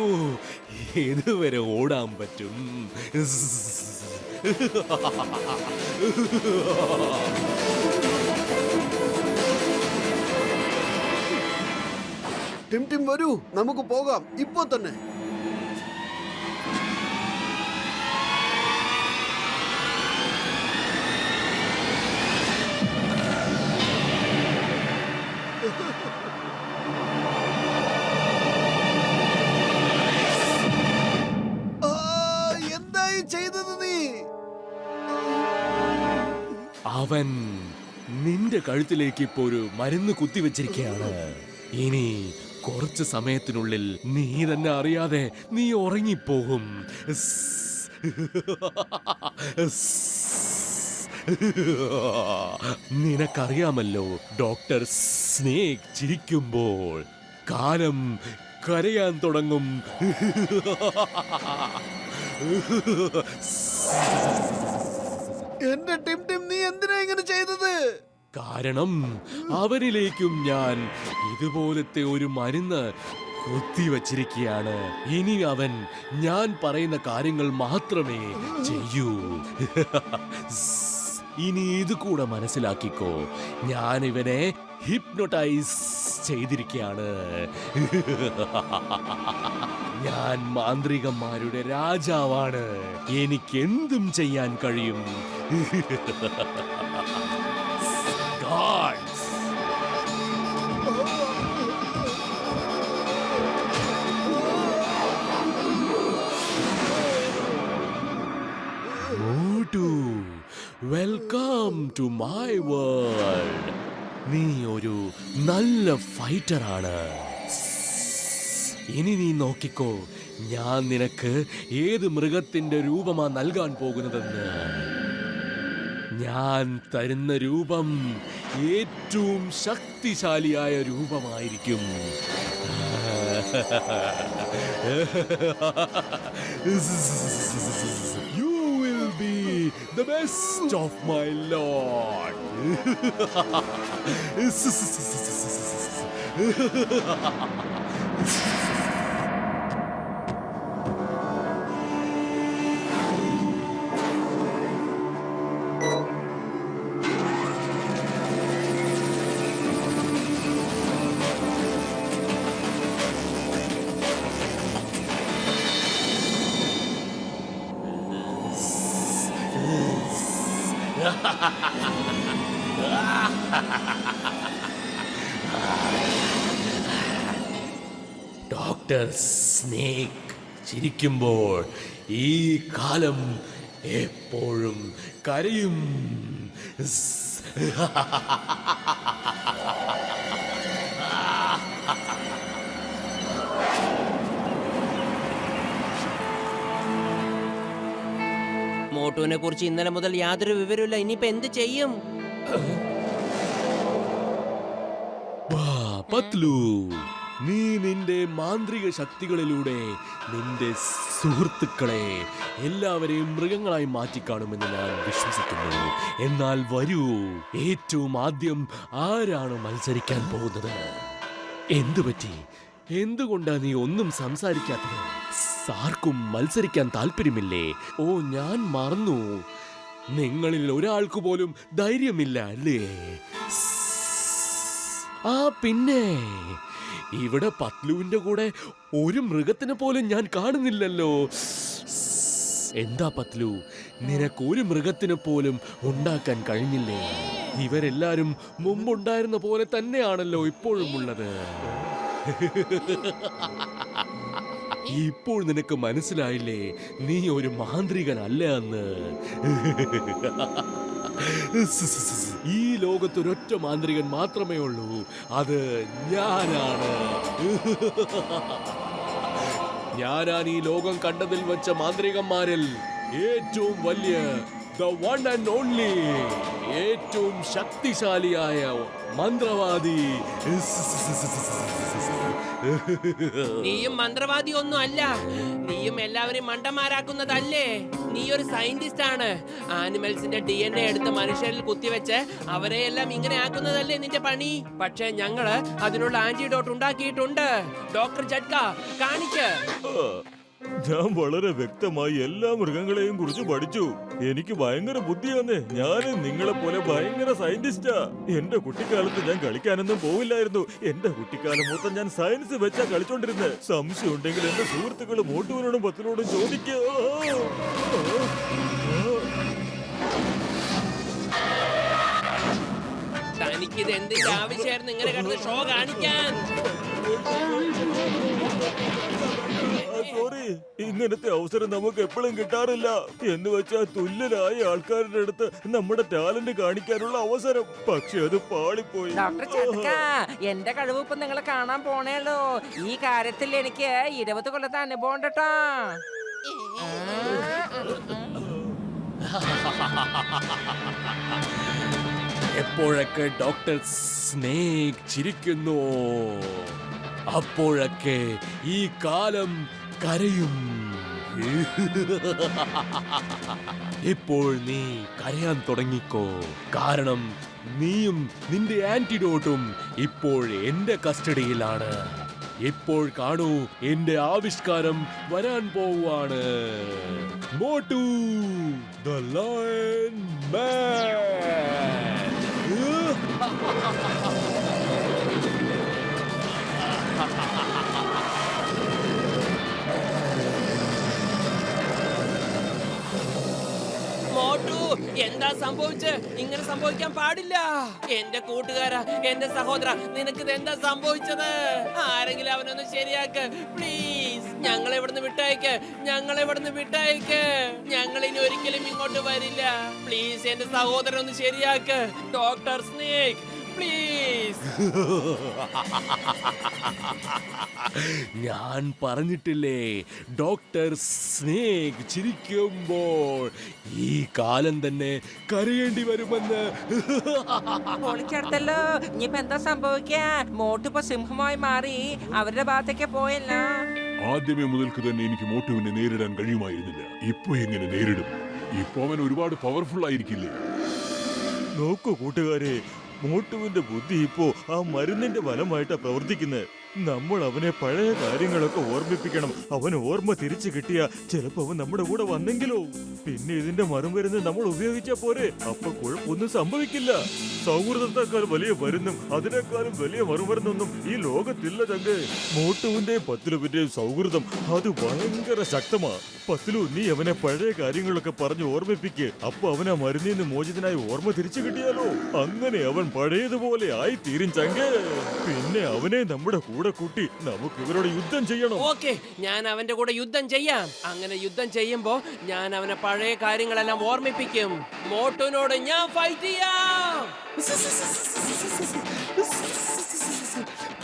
ഏതുവരെ ഓടാൻ പറ്റും? ടിം ടിം വരൂ, നമുക്ക് പോകാം ഇപ്പോ തന്നെ. എന്തായി ചെയ്തത് നീ? അവൻ നിന്റെ കഴുത്തിലേക്ക് ഇപ്പോ ഒരു മരുന്ന് കുത്തിവെച്ചിരിക്കുകയാണ്. ഇനി കുറച്ച് സമയത്തിനുള്ളിൽ നീ തന്നെ അറിയാതെ നീ ഉറങ്ങിപ്പോകും. നിനക്കറിയാമല്ലോ, ഡോക്ടർ സ്നേക് ചിരിക്കുമ്പോൾ കാലം കരയാൻ തുടങ്ങും. എന്റെ ടിം ടിം, നീ എന്തിനാ ഇങ്ങനെ ചെയ്തത്? കാരണം അവനിലേക്കും ഞാൻ ഇതുപോലത്തെ ഒരു മരുന്ന് കുത്തിവച്ചിരിക്കുകയാണ്. ഇനി അവൻ ഞാൻ പറയുന്ന കാര്യങ്ങൾ മാത്രമേ ചെയ്യൂ. ഇനി ഇത് കൂടെ മനസ്സിലാക്കിക്കോ, ഞാൻ ഇവനെ ഹിപ്നോട്ടൈസ് ചെയ്തിരിക്കുകയാണ്. ഞാൻ മാന്ത്രികന്മാരുടെ രാജാവാണ്. എനിക്ക് എന്തും ചെയ്യാൻ കഴിയും. Gods. Motu, welcome to my world. നീ ഒരു നല്ല ഫൈറ്ററാണ്. ഇനി നീ നോക്കിക്കോ, ഞാൻ നിനക്ക് ഏത് മൃഗത്തിന്റെ രൂപമാ നൽകാൻ പോകുന്നതെന്ന്. ഞാൻ തരുന്ന രൂപം ഏറ്റവും ശക്തിശാലിയായ രൂപമായിരിക്കും. You will be the best of my lord. Doctor snake ചിരിക്കുമ്പോൾ ഈ കാലം എപ്പോഴും കരയും. മോട്ടുവിനെ കുറിച്ച് ഇന്നലെ മുതൽ യാതൊരു വിവരമില്ല. ഇനിയിപ്പോ എന്ത് ചെയ്യും? പത്ലു, നീ നിന്റെ മാന്ത്രിക ശക്തികളിലൂടെ നിന്റെ സുഹൃത്തുക്കളെ എല്ലാവരെയും മൃഗങ്ങളായി മാറ്റിക്കാണുമെന്ന് ഞാൻ വിശ്വസിക്കുന്നു. എന്നാൽ വരൂ, ഏറ്റവും ആദ്യം ആരാണ് മത്സരിക്കാൻ പോകുന്നത്? എന്തുപറ്റി? എന്തുകൊണ്ടാ നീ ഒന്നും സംസാരിക്കാത്തത്? ആർക്കും മത്സരിക്കാൻ താല്പര്യമില്ലേ? ഓ, ഞാൻ മറന്നു, നിങ്ങളിൽ ഒരാൾക്ക് പോലും ധൈര്യമില്ല അല്ലേ? ആ പിന്നെ ഇവിടെ പത്ലുവിന്റെ കൂടെ ഒരു മൃഗത്തിന് പോലും ഞാൻ കാണുന്നില്ലല്ലോ. എന്താ പത്ലു, നിനക്ക് ഒരു മൃഗത്തിന് പോലും ഉണ്ടാക്കാൻ കഴിഞ്ഞില്ലേ? ഇവരെല്ലാരും മുമ്പുണ്ടായിരുന്ന പോലെ തന്നെയാണല്ലോ ഇപ്പോഴും ഉള്ളത്. ഇപ്പോൾ നിനക്ക് മനസ്സിലായില്ലേ, നീ ഒരു മാന്ത്രികനല്ല എന്ന്. ഈ ലോകത്ത് ഒരൊറ്റ മാന്ത്രികൻ മാത്രമേ ഉള്ളൂ. അത് ഞാനാണ്. ഞാനാണ് ഈ ലോകം കണ്ടതിൽ വെച്ച മാന്ത്രികന്മാരിൽ ഏറ്റവും വലിയ, the one and only, ഏറ്റവും ശക്തിശാലിയായ മന്ത്രവാദി. നീയും മന്ത്രവാദി ഒന്നും അല്ല. നീയും എല്ലാവരെയും മണ്ടന്മാരാക്കുന്നതല്ലേ. നീ ഒരു സയന്റിസ്റ്റ് ആണ്. ആനിമൽസിന്റെ DNA എടുത്ത് മനുഷ്യരിൽ കുത്തിവെച്ച് അവരെയെല്ലാം ഇങ്ങനെ ആക്കുന്നതല്ലേ നിന്റെ പണി. പക്ഷേ ഞങ്ങള് അതിനുള്ള ആന്റിഡോട്ട് ഉണ്ടാക്കിയിട്ടുണ്ട്. ഡോക്ടർ ജഡ്ക, കാണിക്ക്. ഞാൻ വളരെ വ്യക്തമായി എല്ലാ മൃഗങ്ങളെയും കുറിച്ച് പഠിച്ചു. എനിക്ക് ഭയങ്കര ബുദ്ധിയാന്ന്. ഞാൻ നിങ്ങളെ പോലെ ഭയങ്കര സയന്റിസ്റ്റാ. എന്റെ കുട്ടിക്കാലത്ത് ഞാൻ കളിക്കാനൊന്നും പോവില്ലായിരുന്നു. എന്റെ കുട്ടിക്കാലം മൊത്തം ഞാൻ സയൻസ് വെച്ചാ കളിച്ചോണ്ടിരുന്നത്. സംശയം ഉണ്ടെങ്കിൽ എന്റെ സുഹൃത്തുക്കൾ മോട്ടുവിനോടും പത്തിനോടും ചോദിക്കോ. തനിക്കിത് എന്തിന്റെ ആവശ്യമായിരുന്നു ഇങ്ങനെ കിടന്ന് ഷോ കാണിക്കാൻ? സോറി, ഇങ്ങനത്തെ അവസരം നമുക്ക് എപ്പോഴും കിട്ടാറില്ല. എന്ന് വെച്ചാൽ തുല്യരായ ആൾക്കാരുടെ അടുത്ത് നമ്മുടെ ടാലന്റ് കാണിക്കാനുള്ള അവസരം. പക്ഷെ അത് പാളിപ്പോയി. ഡോക്ടർ ചതുക്ക, എന്റെ കഴിവ് ഇപ്പൊ നിങ്ങൾ കാണാൻ പോണേള്ളൂ. ഈ കാര്യത്തിൽ എനിക്ക് 20 കൊല്ലത്തെ അനുഭവം ഉണ്ട് ട്ടോ. എപ്പോഴൊക്കെ ഡോക്ടർ സ്നേക് ചിരിക്കുന്നു, അപ്പോഴൊക്കെ ഈ കാലം കരയും. ഇപ്പോൾ നീ കരയാൻ തുടങ്ങിക്കോ. കാരണം നീയും നിന്റെ ആന്റിഡോട്ടും ഇപ്പോൾ എന്റെ കസ്റ്റഡിയിലാണ്. ഇപ്പോൾ കാണൂ, എന്റെ ആവിഷ്കാരം വരാൻ പോവാണ്. മോട്ടു ദ ലയൺ മാൻ. മോട്ടു, എന്താ സംഭവിച്ച്? ഇങ്ങനെ സംഭവിക്കാൻ പാടില്ല. എന്റെ കൂട്ടുകാരാ, എന്റെ സഹോദര, നിനക്കിത് എന്താ സംഭവിച്ചത്? ആരെങ്കിലും അവനൊന്ന് ശരിയാക്ക് പ്ലീസ്. ഞങ്ങളെ ഇവിടുന്ന് വിട്ടയക്ക്, ഞങ്ങളെ ഇവിടുന്ന് വിട്ടയക്ക്. ഞങ്ങൾ ഇനി ഒരിക്കലും ഇങ്ങോട്ട് വരില്ല. പ്ലീസ് എന്റെ സഹോദരൻ ഒന്ന് ശരിയാക്ക്. Doctor snake please. ഞാൻ പറഞ്ഞിട്ടില്ലേ, ഡോക്ടർ സ്നേക് ചിരിക്കുമ്പോൾ ഈ കാലം തന്നെ കരയേണ്ടി വരുമെന്ന്. പൊളിച്ചെടുത്തല്ലോ. ഇനിയിപ്പോ എന്താ സംഭവിക്കാ? മോട്ടിപ്പോ സിംഹമായി മാറി അവരുടെ ഭാഗത്തേക്ക് പോയല്ല. ആദ്യമേ മുതൽക്ക് തന്നെ എനിക്ക് മോട്ടുവിനെ നേരിടാൻ കഴിയുമായിരുന്നില്ല. ഇപ്പൊ എങ്ങനെ നേരിടും? ഇപ്പൊ അവൻ ഒരുപാട് പവർഫുൾ ആയിരിക്കില്ലേ? നോക്കൂ കൂട്ടുകാരെ, മോട്ടുവിന്റെ ബുദ്ധി ഇപ്പോ ആ മരുന്നിന്റെ ഫലമായിട്ടാ പ്രവർത്തിക്കുന്നത്. നമ്മൾ അവനെ പഴയ കാര്യങ്ങളൊക്കെ ഓർമ്മിപ്പിക്കണം. അവന് ഓർമ്മ തിരിച്ചു കിട്ടിയ ചിലപ്പോ അവൻ നമ്മുടെ കൂടെ വന്നെങ്കിലോ. പിന്നെ ഇതിന്റെ മറുമരുന്ന് നമ്മൾ ഉപയോഗിച്ചാ പോരെ. അപ്പൊ കുഴപ്പമൊന്നും സംഭവിക്കില്ല. സൗഹൃദത്തെക്കാൾ വലിയ മരുന്നും അതിനേക്കാളും വലിയ മറുമരുന്നൊന്നും ഈ ലോകത്തില്ല ചങ്ക്. മോട്ടുവിന്റെയും പത്തിലുവിന്റെയും സൗഹൃദം അത് ഭയങ്കര ശക്തമാ. പത്തിലു, നീ അവനെ പഴയ കാര്യങ്ങളൊക്കെ പറഞ്ഞ് ഓർമ്മിപ്പിക്ക്. അപ്പൊ അവൻ ആ മരുന്നിൽ നിന്ന് മോചിതനായി ഓർമ്മ തിരിച്ചു കിട്ടിയാലോ. അങ്ങനെ അവൻ പഴയതുപോലെ ആയി തീരും ചങ്ക്. പിന്നെ അവനെ നമ്മുടെ കൂടെ കൂട്ടി നമുക്ക് ഇവരോട് യുദ്ധം ചെയ്യണം. ഓക്കെ, ഞാൻ അവന്റെ കൂടെ യുദ്ധം ചെയ്യാം. അങ്ങനെ യുദ്ധം ചെയ്യുമ്പോ ഞാൻ അവനെ പഴയ കാര്യങ്ങളെല്ലാം ഓർമ്മിപ്പിക്കും. മോട്ടുവിനോട് ഞാൻ ഫൈറ്റ് ചെയ്യാം.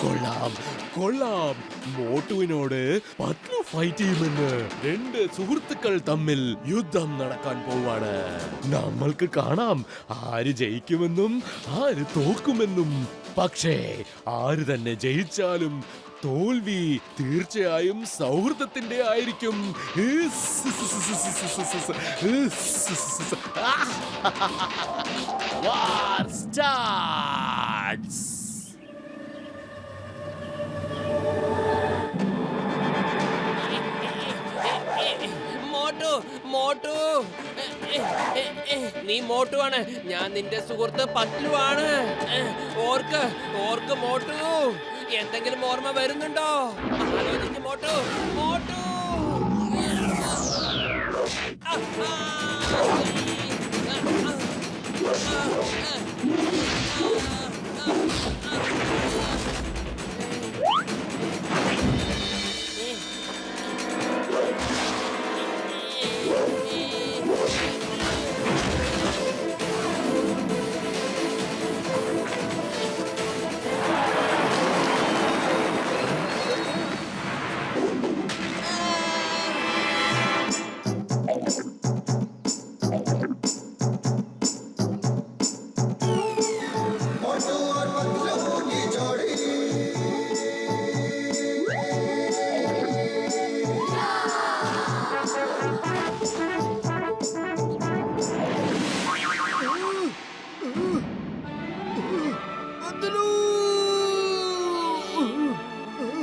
കൊള്ളാം കൊള്ളാം. മോട്ടുവിനോട് പത്ലു ഫൈറ്റ് ചെയ്യുമെന്ന്. രണ്ട് സുഹൃത്തുക്കൾ തമ്മിൽ യുദ്ധം നടക്കാൻ പോവാണ്. നമ്മൾക്ക് കാണാം ആര് ജയിക്കുമെന്നും ആര് തോക്കുമെന്നും. പക്ഷേ ആര് തന്നെ ജയിച്ചാലും തോൽവി തീർച്ചയായും സൗഹൃദത്തിന്റെ ആയിരിക്കും. War starts. മോട്ടു, മോട്ടു, നീ മോട്ടു ആണ്. ഞാൻ നിന്റെ സുഹൃത്ത് പത്ലു ആണ്. ഓർക്ക്, ഓർക്ക് മോട്ടു. എന്തെങ്കിലും ഓർമ്മ വരുന്നുണ്ടോ? ആലോചിക്ക് മോട്ടു, മോട്ടു.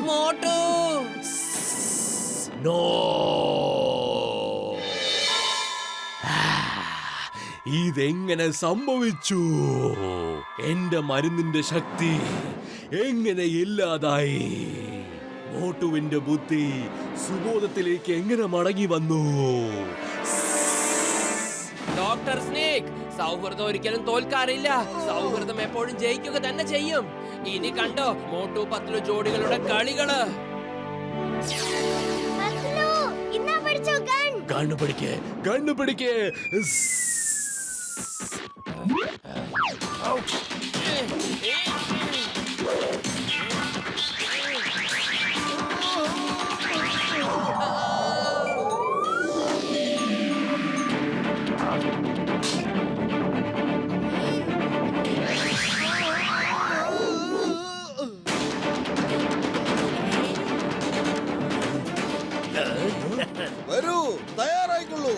മോട്ടു നോ, ഇതെങ്ങനെ സംഭവിച്ചു? എന്റെ മരുന്നിന്റെ ശക്തി എങ്ങനെ ഇല്ലാതായി? മോട്ടുവിന്റെ ബുദ്ധി സുബോധത്തിലേക്ക് എങ്ങനെ മടങ്ങി വന്നു? ഡോക്ടർ സ്നേക്, സൗഹൃദം ഒരിക്കലും തോൽക്കാറില്ല. സൗഹൃദം എപ്പോഴും ജയിക്കുക തന്നെ ചെയ്യും. ഇനി കണ്ടോ മോട്ടു പത്ലു ജോഡികളുടെ കളികള്. പത്ലു, ഇന്നാ പഠിച്ചോ ഗൺ. കണ്ണുപിടിക്ക്, കണ്ണുപിടിക്ക്. വരൂ, തയ്യാറായിക്കൊള്ളൂ.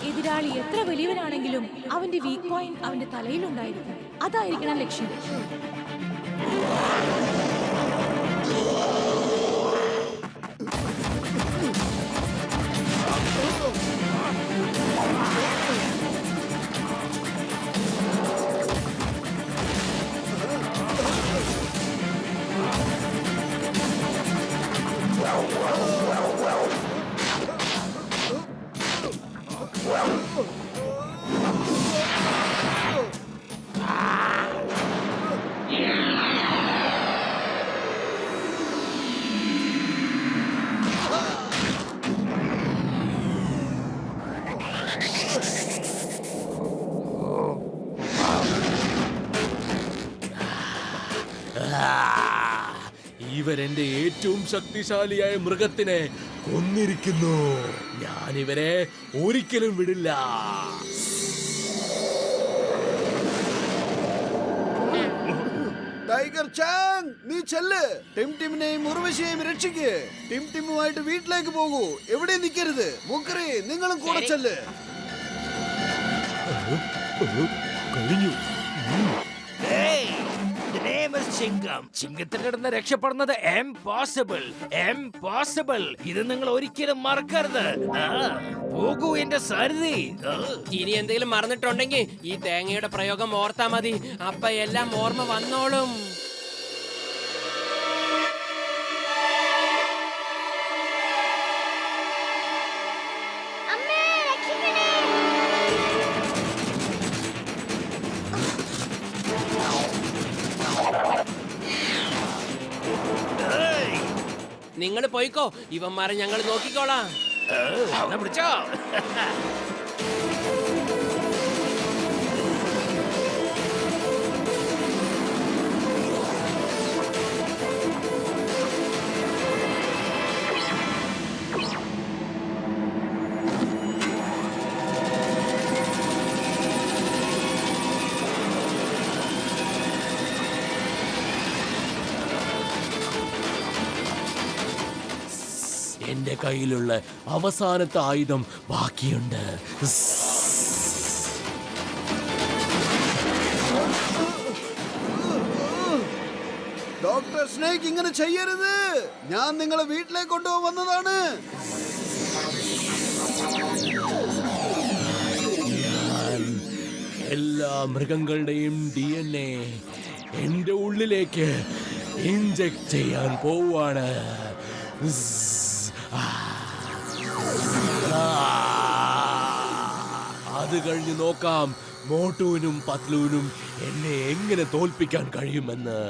എതിരാളി എത്ര വലിയവനാണെങ്കിലും അവന്റെ വീക്ക് പോയിന്റ് അവന്റെ തലയിലുണ്ടായിരിക്കും. അതായിരിക്കണം ലക്ഷ്യം. ഇവരെന്റെ ഏറ്റവും ശക്തിശാലിയായ മൃഗത്തിനെ കൊന്നിരിക്കുന്നു. ഞാൻ ഇവരെ ഒരിക്കലും വിടില്ല. ടൈഗർ ചാങ്, നീ ചെല്ല്. ടിംടിമിനെയും ഉർവശിയെയും രക്ഷിക്ക്. ടിംടിമുമായിട്ട് വീട്ടിലേക്ക് പോകൂ. എവിടെ നിൽക്കരുത്. മുക്കറി, നിങ്ങളും കൂടെ ചെല്ല്. കഴിഞ്ഞു. ചിങ്കത്തിന്റെ അടുത്ത് രക്ഷപ്പെടുന്നത് എംപോസിബിൾ. ഇത് നിങ്ങൾ ഒരിക്കലും മറക്കരുത്. പോകൂ എന്റെ സാരഥി. ഇനി എന്തെങ്കിലും മറന്നിട്ടുണ്ടെങ്കിൽ ഈ തേങ്ങയുടെ പ്രയോഗം ഓർത്താ മതി. അപ്പൊ എല്ലാം ഓർമ്മ വന്നോളും. അമ്മേ, രക്ഷിക്കണേ. നിങ്ങൾ പോയിക്കോ, ഇവന്മാരെ ഞങ്ങൾ നോക്കിക്കോളാം. പിടിച്ചോ. എന്റെ കയ്യിലുള്ള അവസാനത്തെ ആയുധം ബാക്കിയുണ്ട്. ഡോക്ടർ സ്നേക്ക് ഇങ്ങനെ ചെയ്യരുത്. ഞാൻ നിങ്ങളെ വീട്ടിലേക്ക് കൊണ്ടുപോകാൻ വന്നതാണ്. ഞാൻ എല്ലാ മൃഗങ്ങളുടെയും DNA എന്റെ ഉള്ളിലേക്ക് ഇഞ്ചക്ട് ചെയ്യാൻ പോവാണ്. അത് കഴിഞ്ഞ് നോക്കാം മോട്ടുവിനും പത്ലുവിനും എന്നെ എങ്ങനെ തോൽപ്പിക്കാൻ കഴിയുമെന്ന്.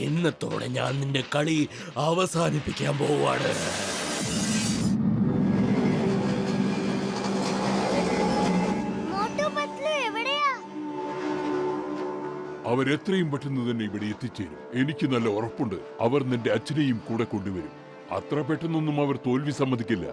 ഇന്നത്തോടെ ഞാൻ നിന്റെ കളി അവസാനിപ്പിക്കാൻ പോവാണ്. അവരെത്രയും പെട്ടെന്ന് തന്നെ ഇവിടെ എത്തിച്ചേരും. എനിക്ക് നല്ല ഉറപ്പുണ്ട് അവർ നിന്റെ അച്ഛനെയും കൂടെ കൊണ്ടുവരും. അത്ര പെട്ടെന്നൊന്നും അവർ തോൽവി സമ്മതിക്കില്ല.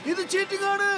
ഇത് ചീറ്റിംഗ് ആണ്.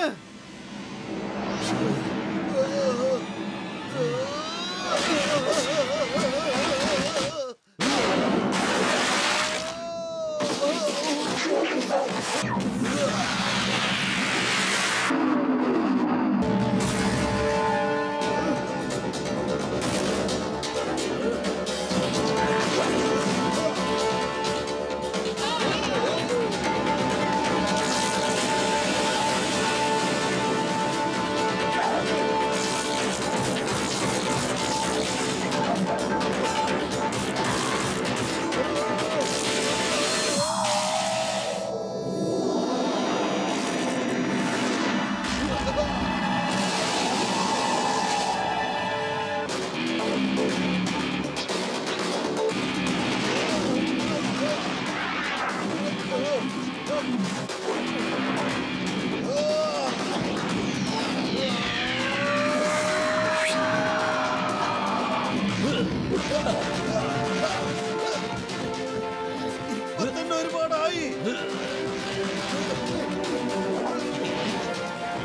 ഇപ്പൊ തന്നെ ഒരുപാടായി.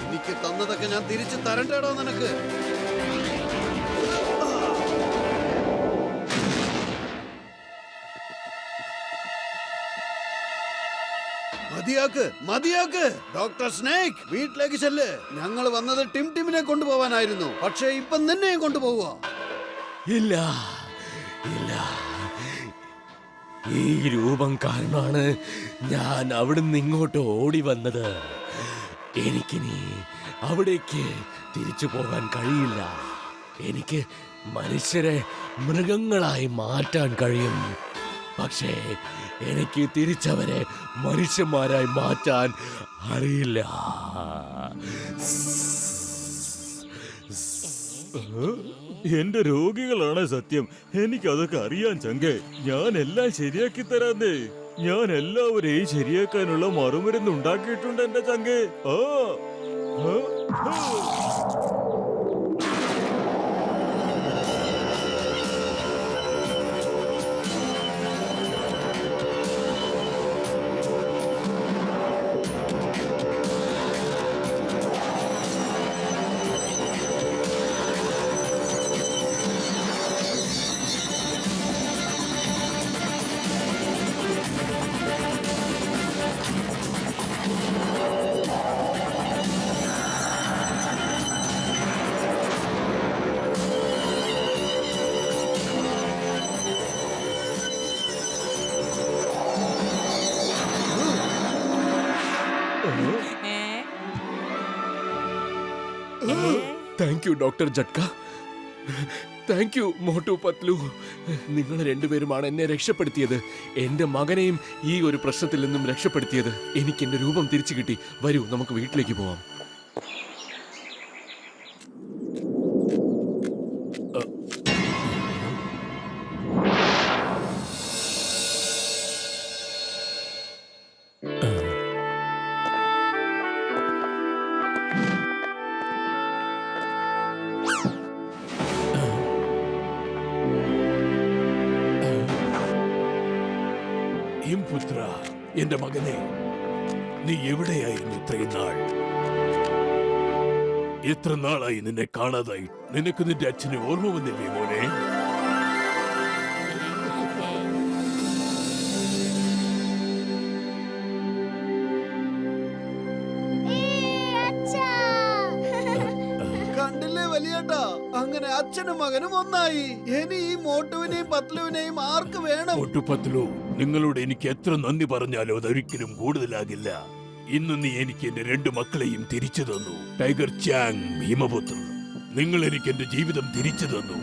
എനിക്ക് തന്നതൊക്കെ ഞാൻ തിരിച്ചു തരണ്ടേടോ നിനക്ക്. മതിയാക്ക്, മതിയാക്ക്. ഡോക്ടർ സ്നേക്, വീട്ടിലേക്ക് ചെല്ല്. ഞങ്ങൾ വന്നത് ടിമിനെ കൊണ്ടുപോവാനായിരുന്നു, പക്ഷേ ഇപ്പൊ നിന്നെയും കൊണ്ടുപോവുക. ഇല്ല ഇല്ല, ഈ രൂപം കാരണമാണ് ഞാൻ അവിടുന്ന് ഇങ്ങോട്ട് ഓടി വന്നത്. എനിക്കിനി അവിടേക്ക് തിരിച്ചു പോകാൻ കഴിയില്ല. എനിക്ക് മനുഷ്യരെ മൃഗങ്ങളായി മാറ്റാൻ കഴിയും, പക്ഷേ എനിക്ക് തിരിച്ചവരെ മനുഷ്യന്മാരായി മാറ്റാൻ അറിയില്ല. എന്റെ രോഗികളാണ് സത്യം. എനിക്കതൊക്കെ അറിയാൻ ചങ്കേ. ഞാൻ എല്ലാം ശരിയാക്കി തരാന്നേ. ഞാൻ എല്ലാവരെയും ശരിയാക്കാനുള്ള മറുമരുന്ന് ഉണ്ടാക്കിയിട്ടുണ്ട് എന്റെ ചങ്കേ. ആ ആ, ആ. Thank you doctor Jhatka. Thank you Motu Patlu. നിങ്ങൾ രണ്ടുപേരുമാണ് എന്നെ രക്ഷപ്പെടുത്തിയത്, എന്റെ മകനെയും ഈ ഒരു പ്രശ്നത്തിൽ നിന്നും രക്ഷപ്പെടുത്തിയത്. എനിക്ക് എന്റെ രൂപം തിരിച്ചു കിട്ടി. വരൂ, നമുക്ക് വീട്ടിലേക്ക് പോവാം. ഹിംപുത്ര, എന്റെ മകനെ, നീ എവിടെയായിരുന്നു ഇത്രയും നാൾ? എത്ര നാളായി നിന്നെ കാണാതായി? നിനക്ക് നിന്റെ അച്ഛനെ ഓർമ്മ വന്നില്ലേ മോനെ? കണ്ടില്ലേ വലിയേട്ടാ, അങ്ങനെ അച്ഛനും മകനും ഒന്നായി. ഇനി ഈ മോട്ടുവിനെയും പത്ലുവിനെയും ആർക്ക് വേണം? മോട്ടു പത്ലു, നിങ്ങളോട് എനിക്ക് എത്ര നന്ദി പറഞ്ഞാലോ അതൊരിക്കലും കൂടുതലാകില്ല. ഇന്ന് നീ എനിക്ക് എന്റെ 2 മക്കളെയും തിരിച്ചു തന്നു. ടൈഗർ ചാങ്, ഹിമപുത്ര, നിങ്ങൾ എനിക്ക് എന്റെ ജീവിതം തിരിച്ചു തന്നു.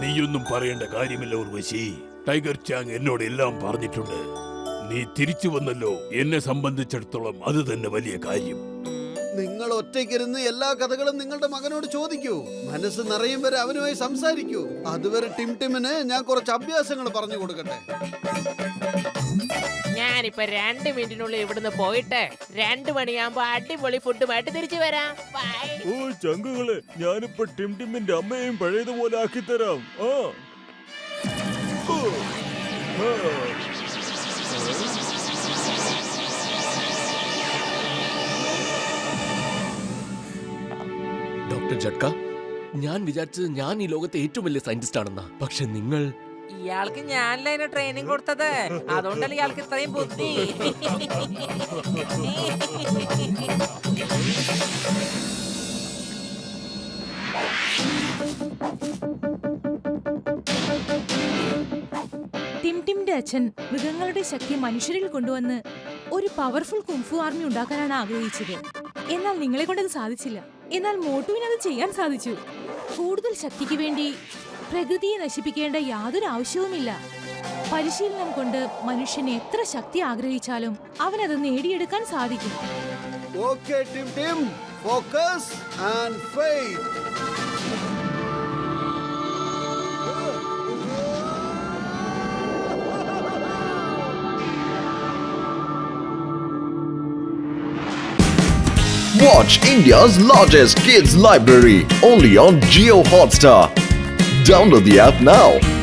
നീയൊന്നും പറയേണ്ട കാര്യമില്ല ഉർവശി. ടൈഗർ ചാങ് എന്നോട് എല്ലാം പറഞ്ഞിട്ടുണ്ട്. നീ തിരിച്ചു വന്നല്ലോ, എന്നെ സംബന്ധിച്ചിടത്തോളം അത് തന്നെ വലിയ കാര്യം. നിങ്ങൾ ഒറ്റയ്ക്കിരുന്ന് എല്ലാ കഥകളും നിങ്ങളുടെ മകനോട് ചോദിക്കൂ. മനസ്സ് നിറയും വരെ അവനുമായി സംസാരിക്കൂ. അതുവരെ ടിമിന് ഞാൻ കുറച്ച് അഭ്യാസങ്ങൾ പറഞ്ഞു കൊടുക്കട്ടെ. ഞാനിപ്പോ 2 മിനിറ്റിനുള്ളിൽ ഇവിടുന്ന് പോയിട്ട് 2 മണിയാകുമ്പോ അടിപൊളി ഫുഡുമായിട്ട് തിരിച്ചു വരാം. ബൈ. ഓ ചങ്കുകളെ, ഞാനിപ്പോ ടിമിന്റെ അമ്മയെയും പഴയതുപോലെ ആക്കി തരാം. ആ ഓ, ആ. ഡോക്ടർ ജട്ക, ഞാൻ വിചാരിച്ചത് ഞാൻ ഈ ലോകത്തെ ഏറ്റവും വലിയ സയന്റിസ്റ്റ് ആണെന്നാ. പക്ഷെ നിങ്ങൾ ഇയാൾക്ക് ഞാനല്ല അതിന് ട്രെയിനിങ് കൊടുത്തത്, അതുകൊണ്ടല്ലേ ഇയാൾക്ക് ഇത്രയും ബുദ്ധി. ടിംടിമിന്റെ അച്ഛൻ മൃഗങ്ങളുടെ ശക്തി മനുഷ്യരിൽ കൊണ്ടുവന്ന് ഒരു പവർഫുൾ കുംഫു ആർമി ഉണ്ടാക്കാനാണ് ആഗ്രഹിച്ചത്. എന്നാൽ നിങ്ങളെ കൊണ്ടത് സാധിച്ചില്ല. എന്നാൽ മോട്ടുവിന് അത് ചെയ്യാൻ സാധിച്ചു. കൂടുതൽ ശക്തിക്ക് വേണ്ടി പ്രകൃതിയെ നശിപ്പിക്കേണ്ട യാതൊരു ആവശ്യവുമില്ല. പരിശീലനം കൊണ്ട് മനുഷ്യന് എത്ര ശക്തി ആഗ്രഹിച്ചാലും അവനത് നേടിയെടുക്കാൻ സാധിക്കും. Okay Tim, focus and faith. Watch India's largest kids library only on Jio Hotstar. Download the app now.